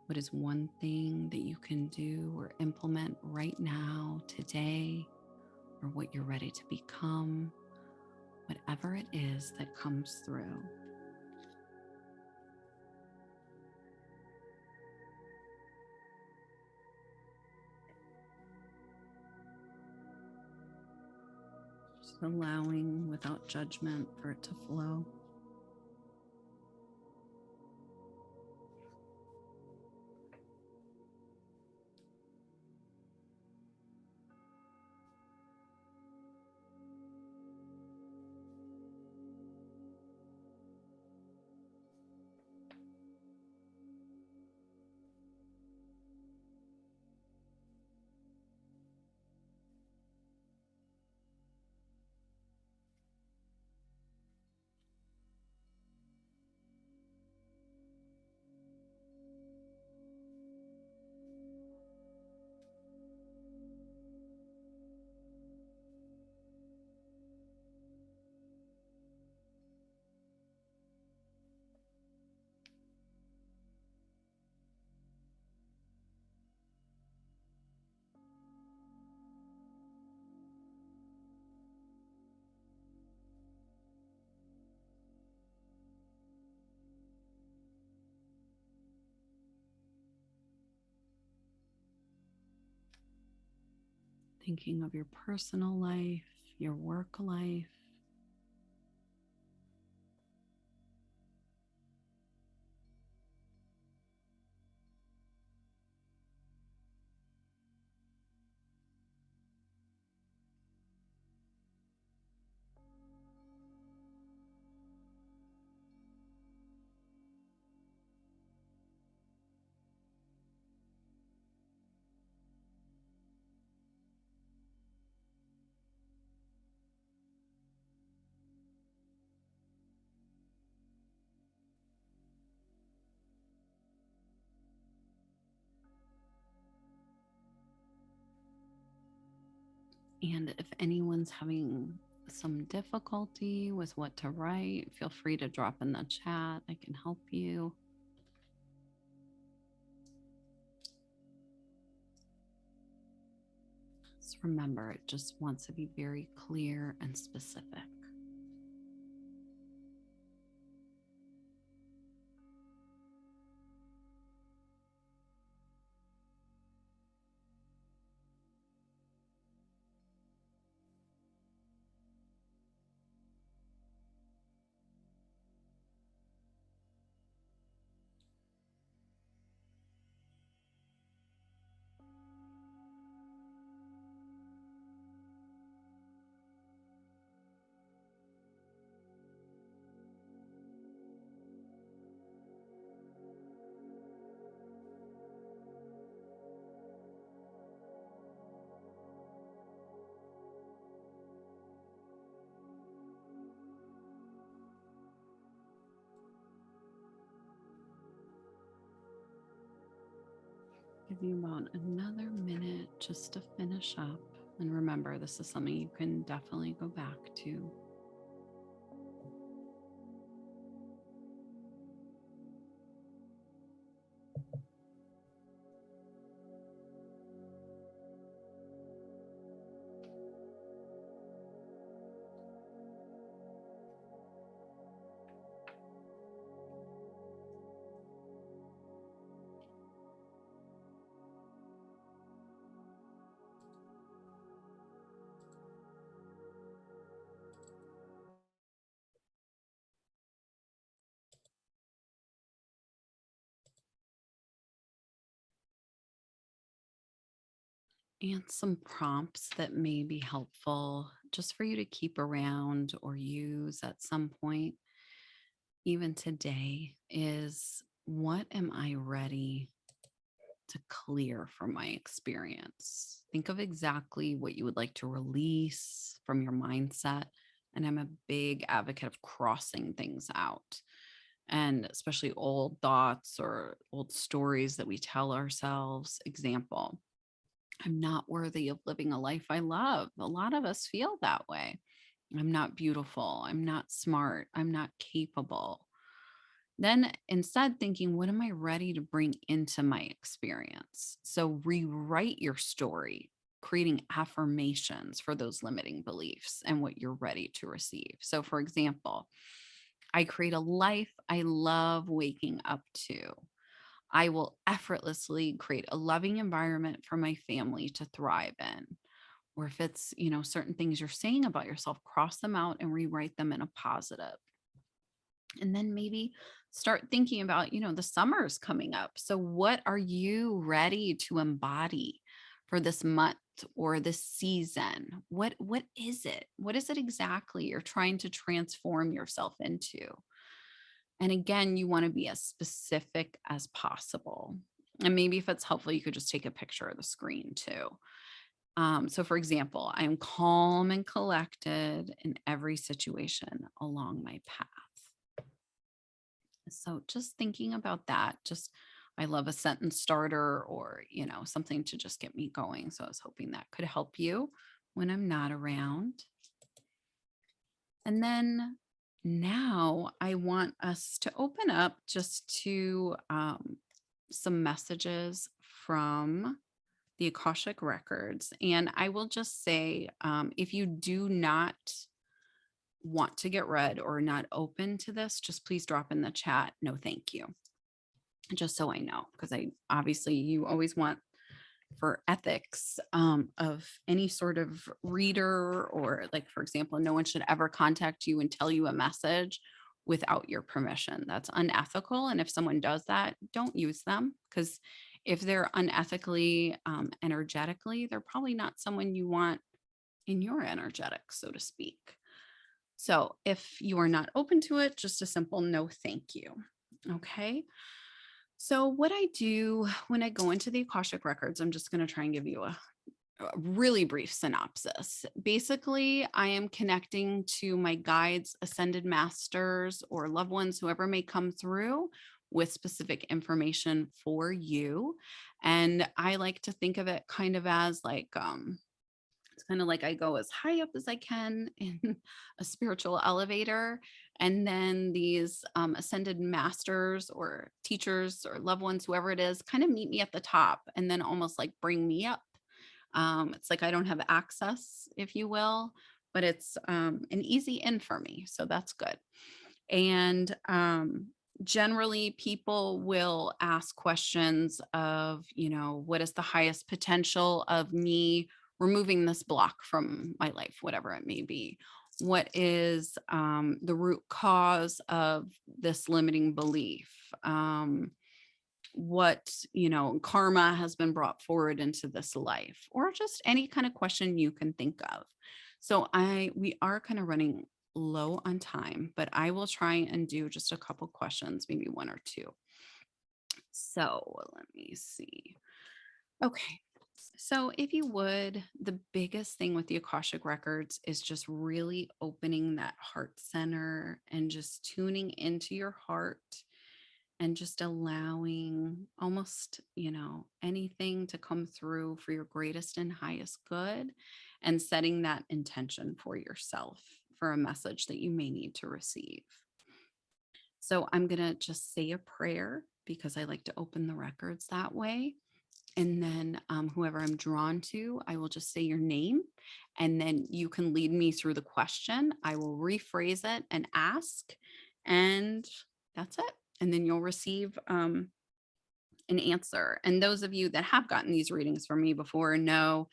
what is one thing that you can do or implement right now, today, or what you're ready to become, whatever it is that comes through. Just allowing without judgment for it to flow. Thinking of your personal life, your work life, and if anyone's having some difficulty with what to write, feel free to drop in the chat. I can help you. Just remember, it just wants to be very clear and specific. give you about another minute just to finish up. And remember, this is something you can definitely go back to. And some prompts that may be helpful just for you to keep around or use at some point, even today, is what am I ready to clear from my experience? Think of exactly what you would like to release from your mindset. And I'm a big advocate of crossing things out, and especially old thoughts or old stories that we tell ourselves. Example, I'm not worthy of living a life I love. A lot of us feel that way. I'm not beautiful. I'm not smart. I'm not capable. Then instead, thinking, what am I ready to bring into my experience? So rewrite your story, creating affirmations for those limiting beliefs and what you're ready to receive. So, for example, I create a life I love waking up to. I will effortlessly create a loving environment for my family to thrive in. Or if it's, certain things you're saying about yourself, cross them out and rewrite them in a positive. And then maybe start thinking about, the summer's coming up. So what are you ready to embody for this month or this season? What is it? What is it exactly you're trying to transform yourself into? And again, you want to be as specific as possible. And maybe if it's helpful, you could just take a picture of the screen too. So, for example, I am calm and collected in every situation along my path. So, just thinking about that, I love a sentence starter or, something to just get me going. So, I was hoping that could help you when I'm not around. And then now I want us to open up just to some messages from the Akashic Records. And I will just say, if you do not want to get read or not open to this, just please drop in the chat. No, thank you. Just so I know, because you always want, for ethics of any sort of reader, or like, for example, no one should ever contact you and tell you a message without your permission. That's unethical. And if someone does that, don't use them, because if they're unethically, energetically, they're probably not someone you want in your energetic, so to speak. So if you are not open to it, just a simple no, thank you. Okay. So, what I do when I go into the Akashic Records, I'm just going to try and give you a really brief synopsis. Basically, I am connecting to my guides, ascended masters, or loved ones, whoever may come through, with specific information for you. And I like to think of it kind of as like, it's kind of like I go as high up as I can in a spiritual elevator. And then these ascended masters or teachers or loved ones, whoever it is, kind of meet me at the top and then almost like bring me up. It's like I don't have access, if you will, but it's an easy in for me. So that's good. And generally, people will ask questions of, what is the highest potential of me removing this block from my life, whatever it may be? What is the root cause of this limiting belief? What karma has been brought forward into this life, or just any kind of question you can think of. So we are kind of running low on time, but I will try and do just a couple questions, maybe one or two. So let me see. Okay. So if you would, the biggest thing with the Akashic Records is just really opening that heart center and just tuning into your heart and just allowing almost, anything to come through for your greatest and highest good, and setting that intention for yourself for a message that you may need to receive. So I'm going to just say a prayer because I like to open the records that way. And then whoever I'm drawn to, I will just say your name. And then you can lead me through the question. I will rephrase it and ask. And that's it. And then you'll receive an answer. And those of you that have gotten these readings from me before know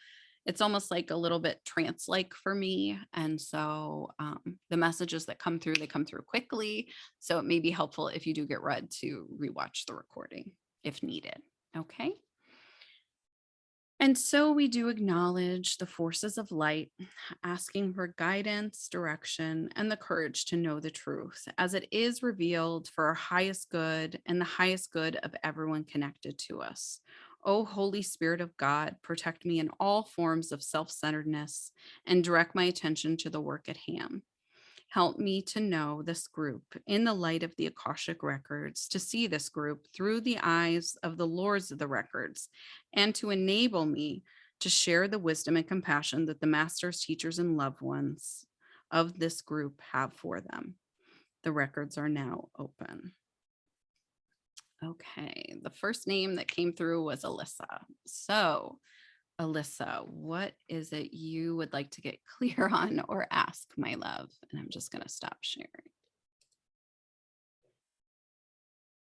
it's almost like a little bit trance like for me. And so the messages that come through, they come through quickly. So it may be helpful if you do get read to rewatch the recording if needed. Okay. And so we do acknowledge the forces of light, asking for guidance, direction, and the courage to know the truth as it is revealed for our highest good and the highest good of everyone connected to us. O Holy Spirit of God, protect me in all forms of self centeredness and direct my attention to the work at hand. Help me to know this group in the light of the Akashic Records, to see this group through the eyes of the Lords of the Records, and to enable me to share the wisdom and compassion that the masters, teachers, and loved ones of this group have for them. The records are now open. Okay, the first name that came through was Alyssa. So, Alyssa, what is it you would like to get clear on or ask, my love? And I'm just going to stop sharing.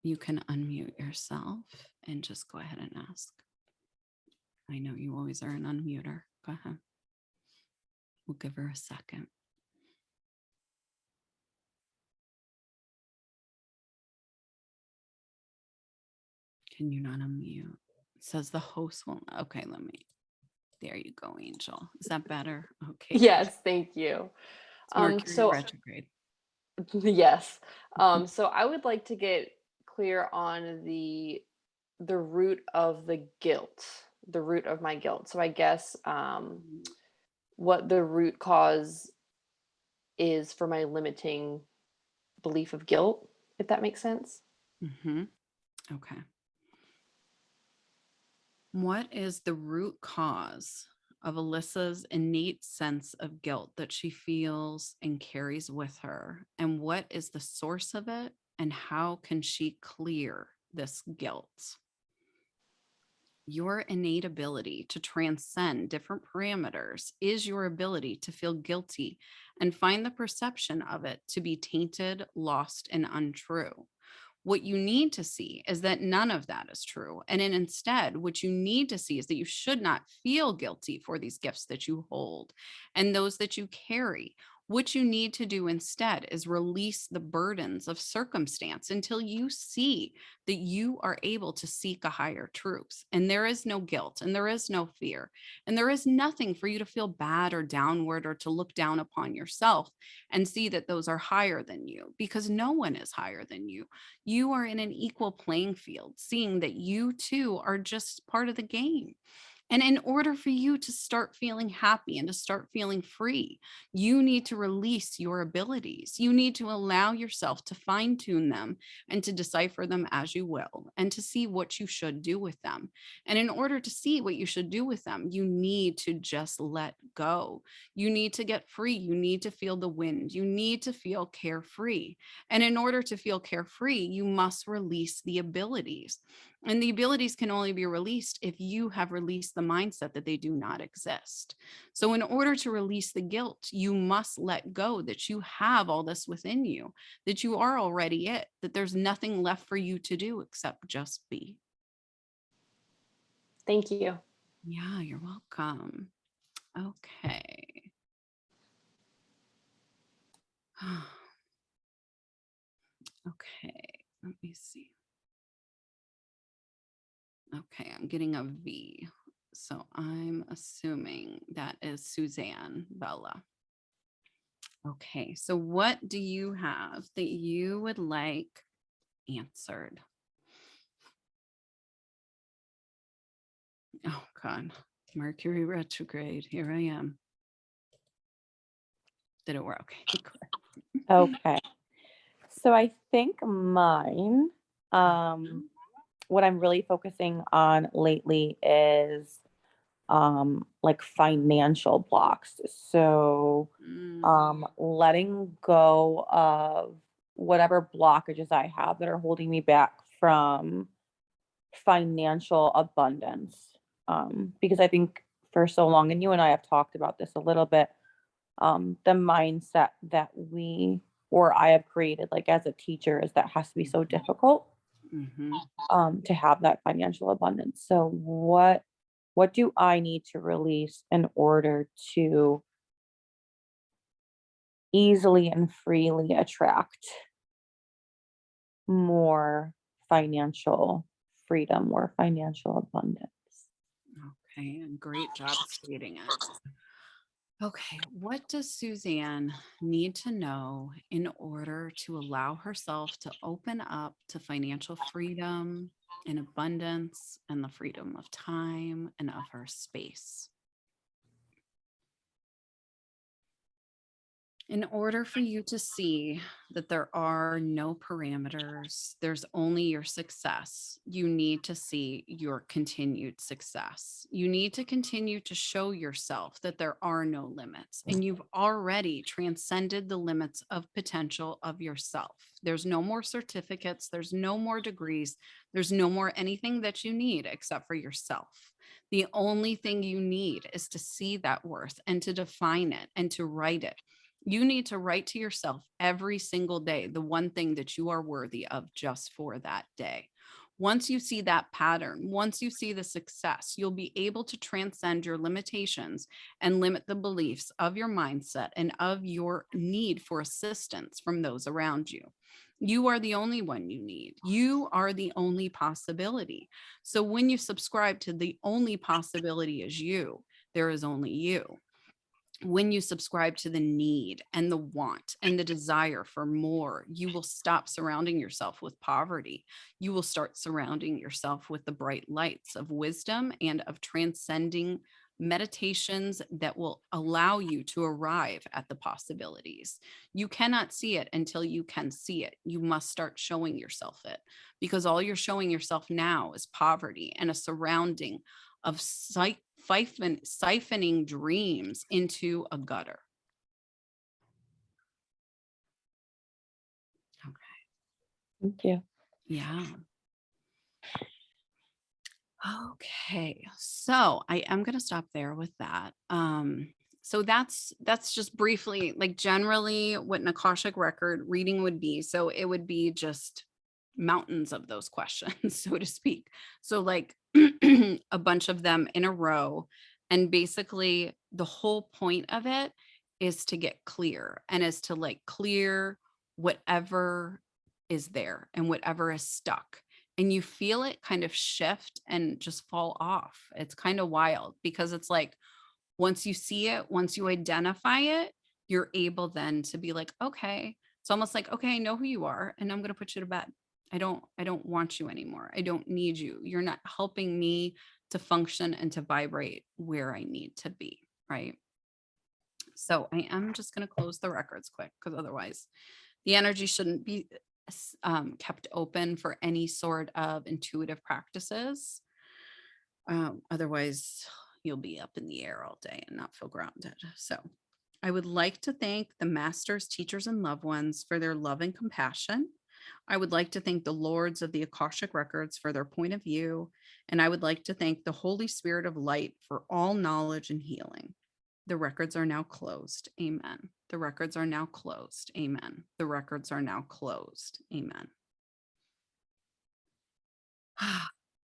You can unmute yourself and just go ahead and ask. I know you always are an unmuter. Go ahead. We'll give her a second. Can you not unmute? It says the host won't. Okay, let me. There you go, Angel. Is that better? Okay.
Yes, thank you.
It's Mercury
So
retrograde.
yes. So I would like to get clear on the root of the guilt, the root of my guilt. So I guess what the root cause is for my limiting belief of guilt, if that makes sense.
Mm-hmm. Okay. What is the root cause of Alyssa's innate sense of guilt that she feels and carries with her? And what is the source of it? And how can she clear this guilt? Your innate ability to transcend different parameters is your ability to feel guilty and find the perception of it to be tainted, lost, and untrue. What you need to see is that none of that is true. And instead, what you need to see is that you should not feel guilty for these gifts that you hold and those that you carry. What you need to do instead is release the burdens of circumstance until you see that you are able to seek a higher truth. And there is no guilt and there is no fear. And there is nothing for you to feel bad or downward or to look down upon yourself and see that those are higher than you, because no one is higher than you. You are in an equal playing field, seeing that you too are just part of the game. And in order for you to start feeling happy and to start feeling free, you need to release your abilities. You need to allow yourself to fine tune them and to decipher them as you will, and to see what you should do with them. And in order to see what you should do with them, you need to just let go. You need to get free. You need to feel the wind. You need to feel carefree. And in order to feel carefree, you must release the abilities. And the abilities can only be released if you have released the mindset that they do not exist. So, in order to release the guilt, you must let go that you have all this within you, that you are already it, that there's nothing left for you to do except just be.
Thank you.
Yeah, you're welcome. Okay. Okay, let me see. Okay, I'm getting a V. So I'm assuming that is Suzanne Bella. Okay, so what do you have that you would like answered? Oh, God. Mercury retrograde. Here I am. Did it work? Okay.
Okay. So I think mine Um, what I'm really focusing on lately is like financial blocks. So
Mm,
letting go of whatever blockages I have that are holding me back from financial abundance. Because I think for so long, and you and I have talked about this a little bit, the mindset that we or I have created, like as a teacher, is that has to be so difficult
mhm.
to have that financial abundance. So what do I need to release in order to easily and freely attract more financial freedom or financial abundance?
Okay, and great job stating it. Okay, what does Suzanne need to know in order to allow herself to open up to financial freedom and abundance and the freedom of time and of her space? In order for you to see that there are no parameters, there's only your success, you need to see your continued success. You need to continue to show yourself that there are no limits and you've already transcended the limits of potential of yourself. There's no more certificates, there's no more degrees, there's no more anything that you need except for yourself. The only thing you need is to see that worth and to define it and to write it. You need to write to yourself every single day the one thing that you are worthy of just for that day. Once you see that pattern, once you see the success, you'll be able to transcend your limitations and limit the beliefs of your mindset and of your need for assistance from those around you. You are the only one you need. You are the only possibility. So when you subscribe to the only possibility is you, there is only you. When you subscribe to the need and the want and the desire for more, you will stop surrounding yourself with poverty. You will start surrounding yourself with the bright lights of wisdom and of transcending meditations that will allow you to arrive at the possibilities. You cannot see it until you can see it. You must start showing yourself it because all you're showing yourself now is poverty and a surrounding of siphoning dreams into a gutter. Okay.
Thank you.
Yeah. Okay. So I am going to stop there with that. So that's just briefly, like generally what an Akashic record reading would be. So it would be just mountains of those questions, so to speak. So like a bunch of them in a row. And basically the whole point of it is to get clear and is to like clear whatever is there and whatever is stuck, and you feel it kind of shift and just fall off. It's kind of wild because it's like once you see it, once you identify it, you're able then to be like, okay, it's almost like, okay, I know who you are and I'm going to put you to bed. I don't want you anymore. I don't need you. You're not helping me to function and to vibrate where I need to be, right? So I am just going to close the records quick because otherwise the energy shouldn't be kept open for any sort of intuitive practices. Otherwise, you'll be up in the air all day and not feel grounded. So, I would like to thank the masters, teachers, and loved ones for their love and compassion. I would like to thank the lords of the Akashic Records for their point of view. And I would like to thank the Holy Spirit of Light for all knowledge and healing. The records are now closed. Amen. The records are now closed. Amen. The records are now closed. Amen.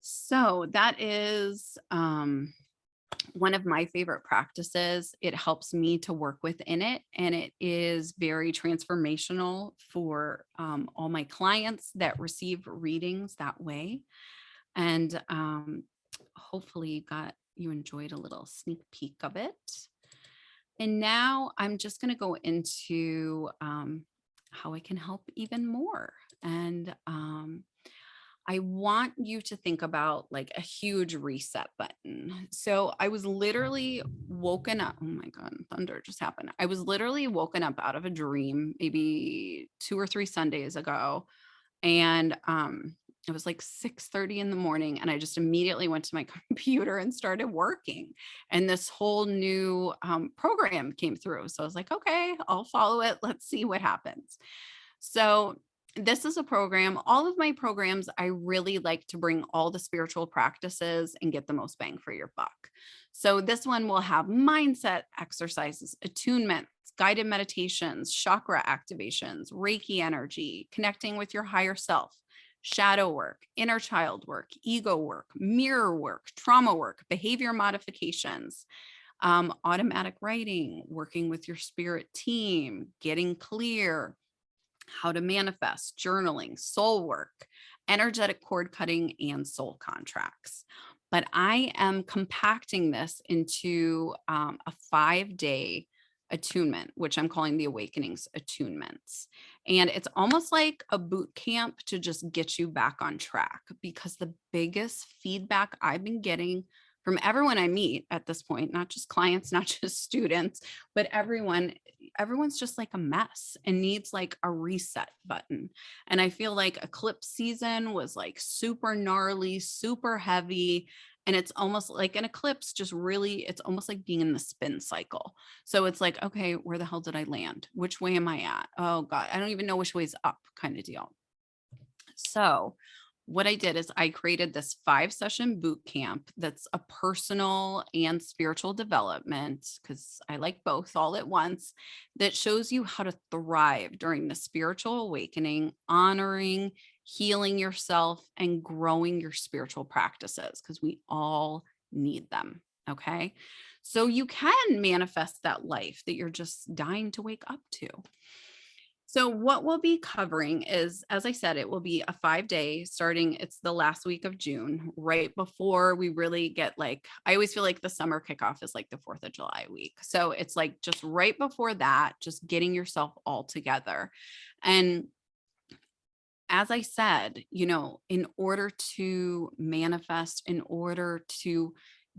So that is one of my favorite practices. It helps me to work within it, and it is very transformational for all my clients that receive readings that way. And hopefully, you enjoyed a little sneak peek of it. And now I'm just going to go into how I can help even more. And I want you to think about like a huge reset button. So I was literally woken up. Oh my God, thunder just happened. I was literally woken up out of a dream maybe 2 or 3 Sundays ago. And it was like 6:30 in the morning, and I just immediately went to my computer and started working. And this whole new program came through. So I was like, okay, I'll follow it. Let's see what happens. So this is a program. All of my programs, I really like to bring all the spiritual practices and get the most bang for your buck. So this one will have mindset exercises, attunements, guided meditations, chakra activations, Reiki energy, connecting with your higher self, shadow work, inner child work, ego work, mirror work, trauma work, behavior modifications, automatic writing, working with your spirit team, getting clear, how to manifest, journaling, soul work, energetic cord cutting, and soul contracts. But I am compacting this into a 5-day attunement, which I'm calling the Awakenings Attunements. And it's almost like a boot camp to just get you back on track, because the biggest feedback I've been getting from everyone I meet at this point, not just clients, not just students, but everyone's just like a mess and needs like a reset button. And I feel like eclipse season was like super gnarly, super heavy. And it's almost like an eclipse, just really, it's almost like being in the spin cycle. So it's like, okay, where the hell did I land? Which way am I at? Oh God, I don't even know which way's up, kind of deal. So what I did is I created this 5-session boot camp that's a personal and spiritual development, because I like both all at once, that shows you how to thrive during the spiritual awakening, honoring, healing yourself, and growing your spiritual practices, because we all need them. Okay. So you can manifest that life that you're just dying to wake up to. So what we'll be covering is, as I said, it will be a 5-day starting. It's the last week of June, right before we really get like, I always feel like the summer kickoff is like the 4th of July week. So it's like just right before that, just getting yourself all together. And as I said, in order to manifest, in order to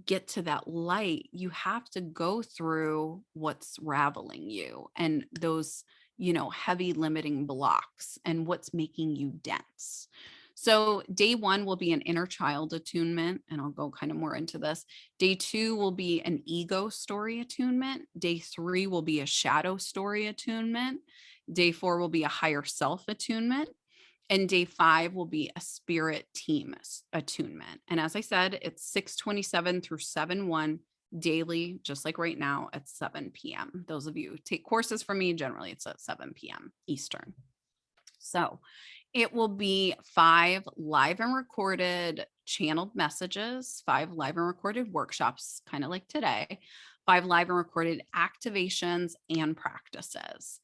get to that light, you have to go through what's raveling you and those, heavy limiting blocks and what's making you dense. So, day 1 will be an inner child attunement, and I'll go kind of more into this. Day 2 will be an ego story attunement. Day 3 will be a shadow story attunement. Day 4 will be a higher self attunement. And day 5 will be a spirit team attunement. And as I said, it's 6:27 through 7:1 daily, just like right now at 7 p.m. Those of you who take courses from me, generally it's at 7 p.m. Eastern. So it will be 5 live and recorded channeled messages, 5 live and recorded workshops, kind of like today, 5 live and recorded activations and practices.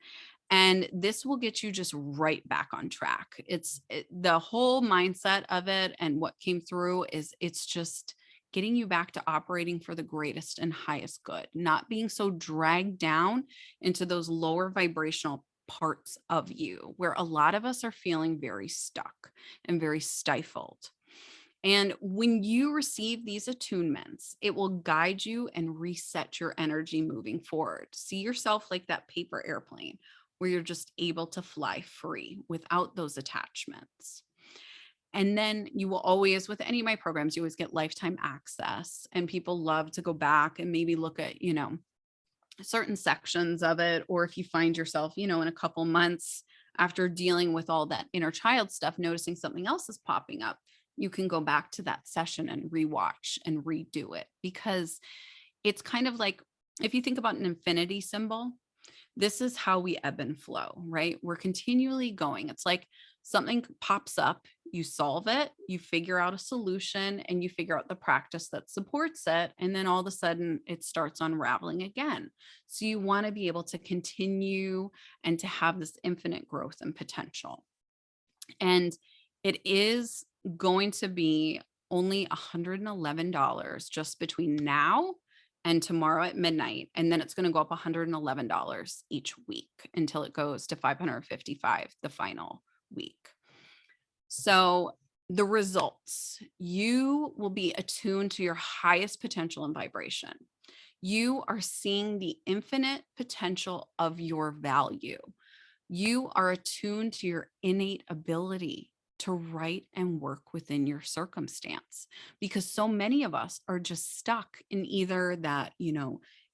And this will get you just right back on track. The whole mindset of it, and what came through is it's just getting you back to operating for the greatest and highest good, not being so dragged down into those lower vibrational parts of you where a lot of us are feeling very stuck and very stifled. And when you receive these attunements, it will guide you and reset your energy moving forward. See yourself like that paper airplane where you're just able to fly free without those attachments. And then you will always, with any of my programs, you always get lifetime access. And people love to go back and maybe look at, certain sections of it. Or if you find yourself, in a couple months after dealing with all that inner child stuff, noticing something else is popping up, you can go back to that session and rewatch and redo it, because it's kind of like, if you think about an infinity symbol, this is how we ebb and flow, right? We're continually going. It's like something pops up, you solve it, you figure out a solution, and you figure out the practice that supports it. And then all of a sudden it starts unraveling again. So you want to be able to continue and to have this infinite growth and potential. And it is going to be only $111 just between now and tomorrow at midnight. And then it's going to go up $111 each week until it goes to $555 the final week. So the results, you will be attuned to your highest potential and vibration. You are seeing the infinite potential of your value. You are attuned to your innate ability to write and work within your circumstance, because so many of us are just stuck in either that,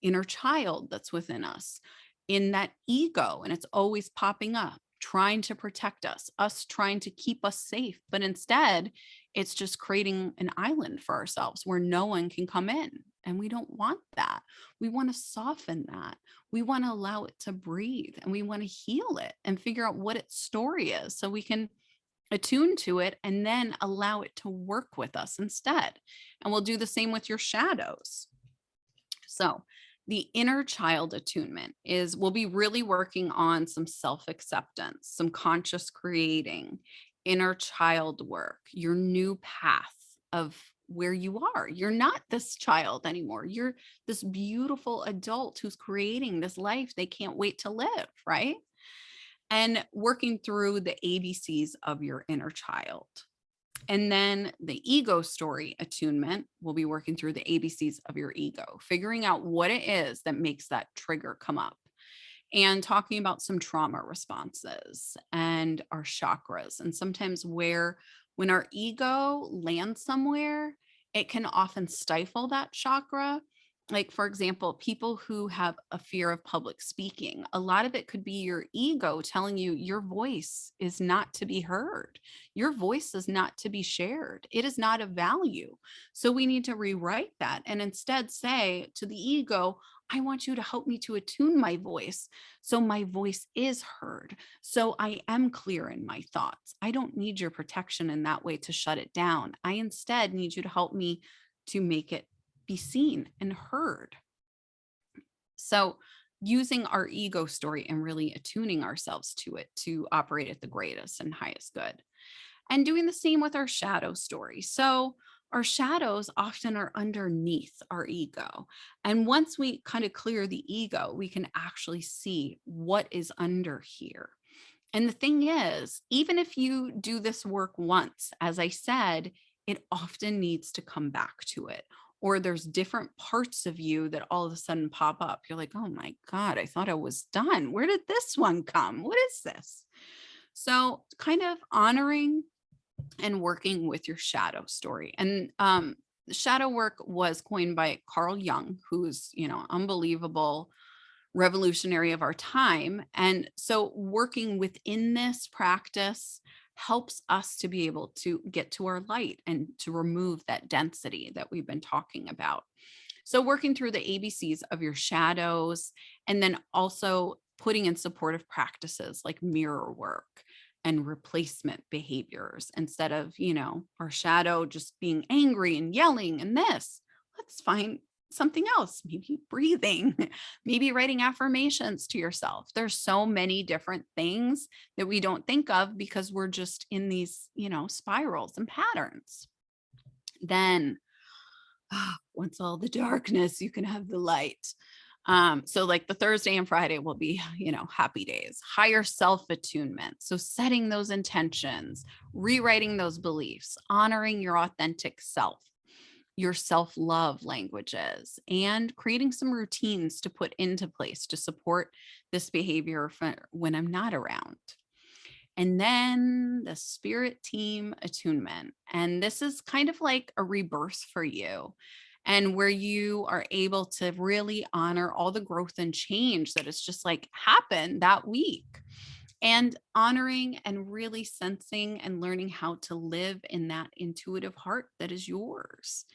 inner child that's within us, in that ego, and it's always popping up, trying to protect us trying to keep us safe. But instead, it's just creating an island for ourselves where no one can come in. And we don't want that. We want to soften that. We want to allow it to breathe, and we want to heal it and figure out what its story is so we can attune to it and then allow it to work with us instead. And we'll do the same with your shadows. So, the inner child attunement is we'll be really working on some self acceptance, some conscious creating, inner child work, your new path of where you are. You're not this child anymore. You're this beautiful adult who's creating this life they can't wait to live, right? And working through the ABCs of your inner child. And then the ego story attunement will be working through the ABCs of your ego, figuring out what it is that makes that trigger come up, and talking about some trauma responses and our chakras. And sometimes when our ego lands somewhere, it can often stifle that chakra. Like, for example, people who have a fear of public speaking, a lot of it could be your ego telling you your voice is not to be heard. Your voice is not to be shared. It is not of value. So we need to rewrite that and instead say to the ego, I want you to help me to attune my voice so my voice is heard. So I am clear in my thoughts. I don't need your protection in that way to shut it down. I instead need you to help me to make it be seen and heard. So, using our ego story and really attuning ourselves to it to operate at the greatest and highest good. And doing the same with our shadow story. So, our shadows often are underneath our ego. And once we kind of clear the ego, we can actually see what is under here. And the thing is, even if you do this work once, as I said, it often needs to come back to it. Or there's different parts of you that all of a sudden pop up. You're like, oh my God, I thought I was done. Where did this one come? What is this? So, kind of honoring and working with your shadow story. And shadow work was coined by Carl Jung, who's, unbelievable revolutionary of our time. And so working within this practice helps us to be able to get to our light and to remove that density that we've been talking about. So working through the ABCs of your shadows, and then also putting in supportive practices like mirror work and replacement behaviors instead of, our shadow just being angry and yelling and this. Let's find something else, maybe breathing, maybe writing affirmations to yourself. There's so many different things that we don't think of because we're just in these, spirals and patterns. Then once all the darkness, you can have the light. So like the Thursday and Friday will be, happy days, higher self attunement. So setting those intentions, rewriting those beliefs, honoring your authentic self, your self-love languages, and creating some routines to put into place to support this behavior for when I'm not around. And then the spirit team attunement. And this is kind of like a rebirth for you, and where you are able to really honor all the growth and change that has just like happened that week, and honoring and really sensing and learning how to live in that intuitive heart that is yours,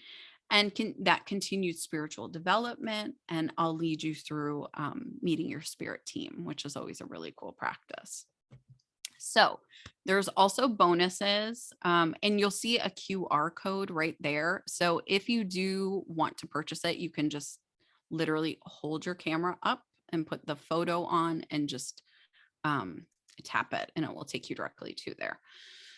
and that continued spiritual development. And I'll lead you through meeting your spirit team, which is always a really cool practice. So there's also bonuses, and you'll see a QR code right there. So if you do want to purchase it, you can just literally hold your camera up and put the photo on and just tap it, and it will take you directly to there.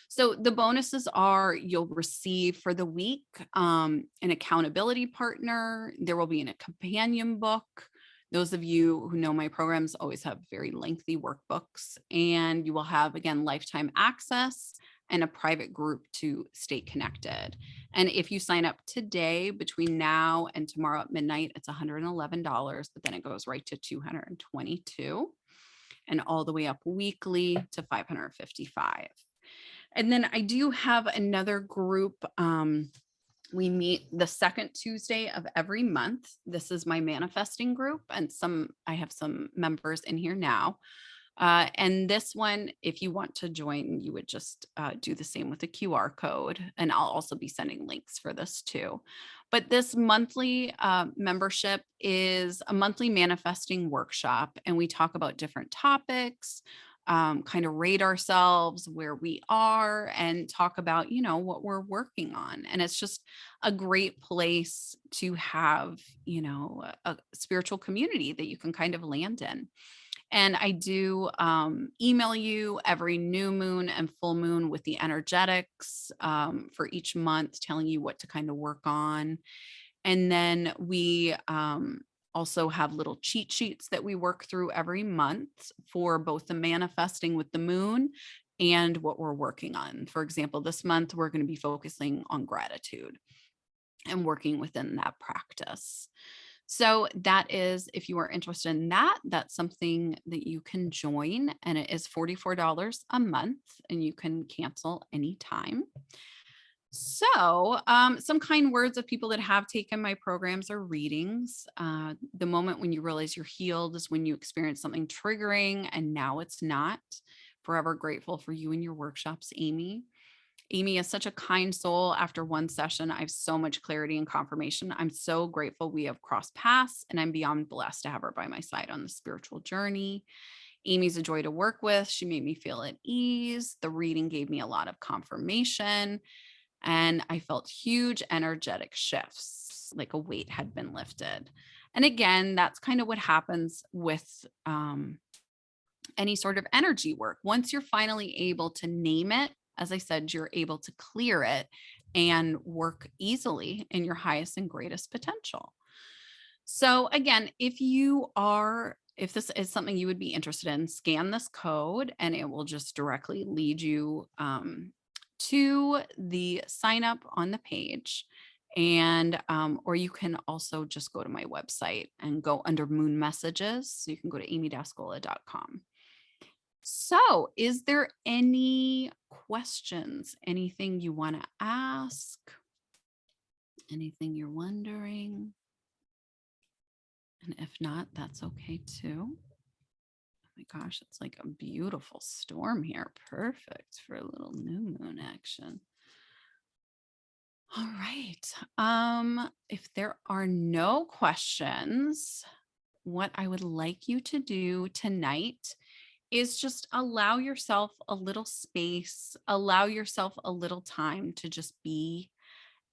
So the bonuses are you'll receive for the week an accountability partner. There will be a companion book. Those of you who know my programs always have very lengthy workbooks, and you will have, again, lifetime access and a private group to stay connected. And if you sign up today between now and tomorrow at midnight, it's $111, but then it goes right to $222, and all the way up weekly to $555. And then I do have another group. We meet the second Tuesday of every month. This is my manifesting group, and I have some members in here now. And this one, if you want to join, you would just do the same with a QR code. And I'll also be sending links for this too. But this monthly membership is a monthly manifesting workshop, and we talk about different topics, kind of rate ourselves where we are, and talk about, what we're working on. And it's just a great place to have, a spiritual community that you can kind of land in. And I do email you every new moon and full moon with the energetics for each month, telling you what to kind of work on. And then we also have little cheat sheets that we work through every month for both the manifesting with the moon and what we're working on. For example, this month we're going to be focusing on gratitude and working within that practice. So that is, if you are interested in that, that's something that you can join, and it is $44 a month, and you can cancel anytime. So some kind words of people that have taken my programs or readings. The moment when you realize you're healed is when you experience something triggering and now it's not. Forever grateful for you and your workshops, Amy. Amy is such a kind soul. After one session, I have so much clarity and confirmation. I'm so grateful we have crossed paths, and I'm beyond blessed to have her by my side on the spiritual journey. Amy's a joy to work with. She made me feel at ease. The reading gave me a lot of confirmation, and I felt huge energetic shifts, like a weight had been lifted. And again, that's kind of what happens with any sort of energy work. Once you're finally able to name it, as I said, you're able to clear it and work easily in your highest and greatest potential. So again, if this is something you would be interested in, scan this code and it will just directly lead you to the sign up on the page. And or you can also just go to my website and go under moon messages. So you can go to amydascola.com. So, is there any questions? Anything you want to ask? Anything you're wondering? And if not, that's okay too. Oh my gosh, it's like a beautiful storm here. Perfect for a little new moon action. All right. If there are no questions, what I would like you to do tonight is just allow yourself a little space, allow yourself a little time to just be,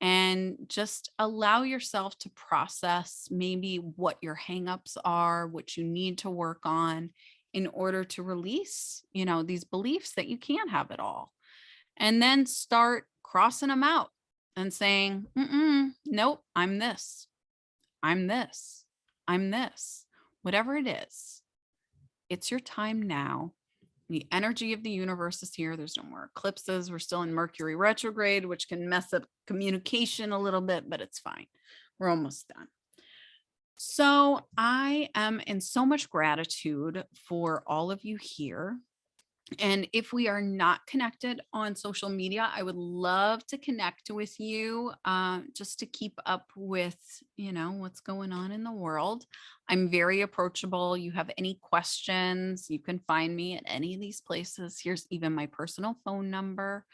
and just allow yourself to process maybe what your hangups are, what you need to work on in order to release, these beliefs that you can't have it all. And then start crossing them out and saying, nope, I'm this, I'm this, I'm this, whatever it is. It's your time now. The energy of the universe is here. There's no more eclipses. We're still in Mercury retrograde, which can mess up communication a little bit, but it's fine. We're almost done. So I am in so much gratitude for all of you here. And if we are not connected on social media, I would love to connect with you just to keep up with, what's going on in the world. I'm very approachable. You have any questions, you can find me at any of these places. Here's even my personal phone number.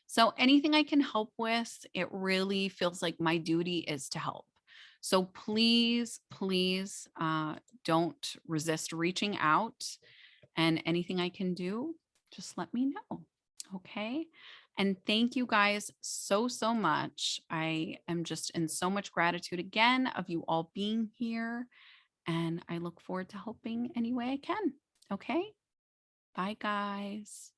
So anything I can help with, it really feels like my duty is to help. So please, please don't resist reaching out, and anything I can do, just let me know. Okay. And thank you guys so, so much. I am just in so much gratitude again of you all being here. And I look forward to helping any way I can. Okay. Bye, guys.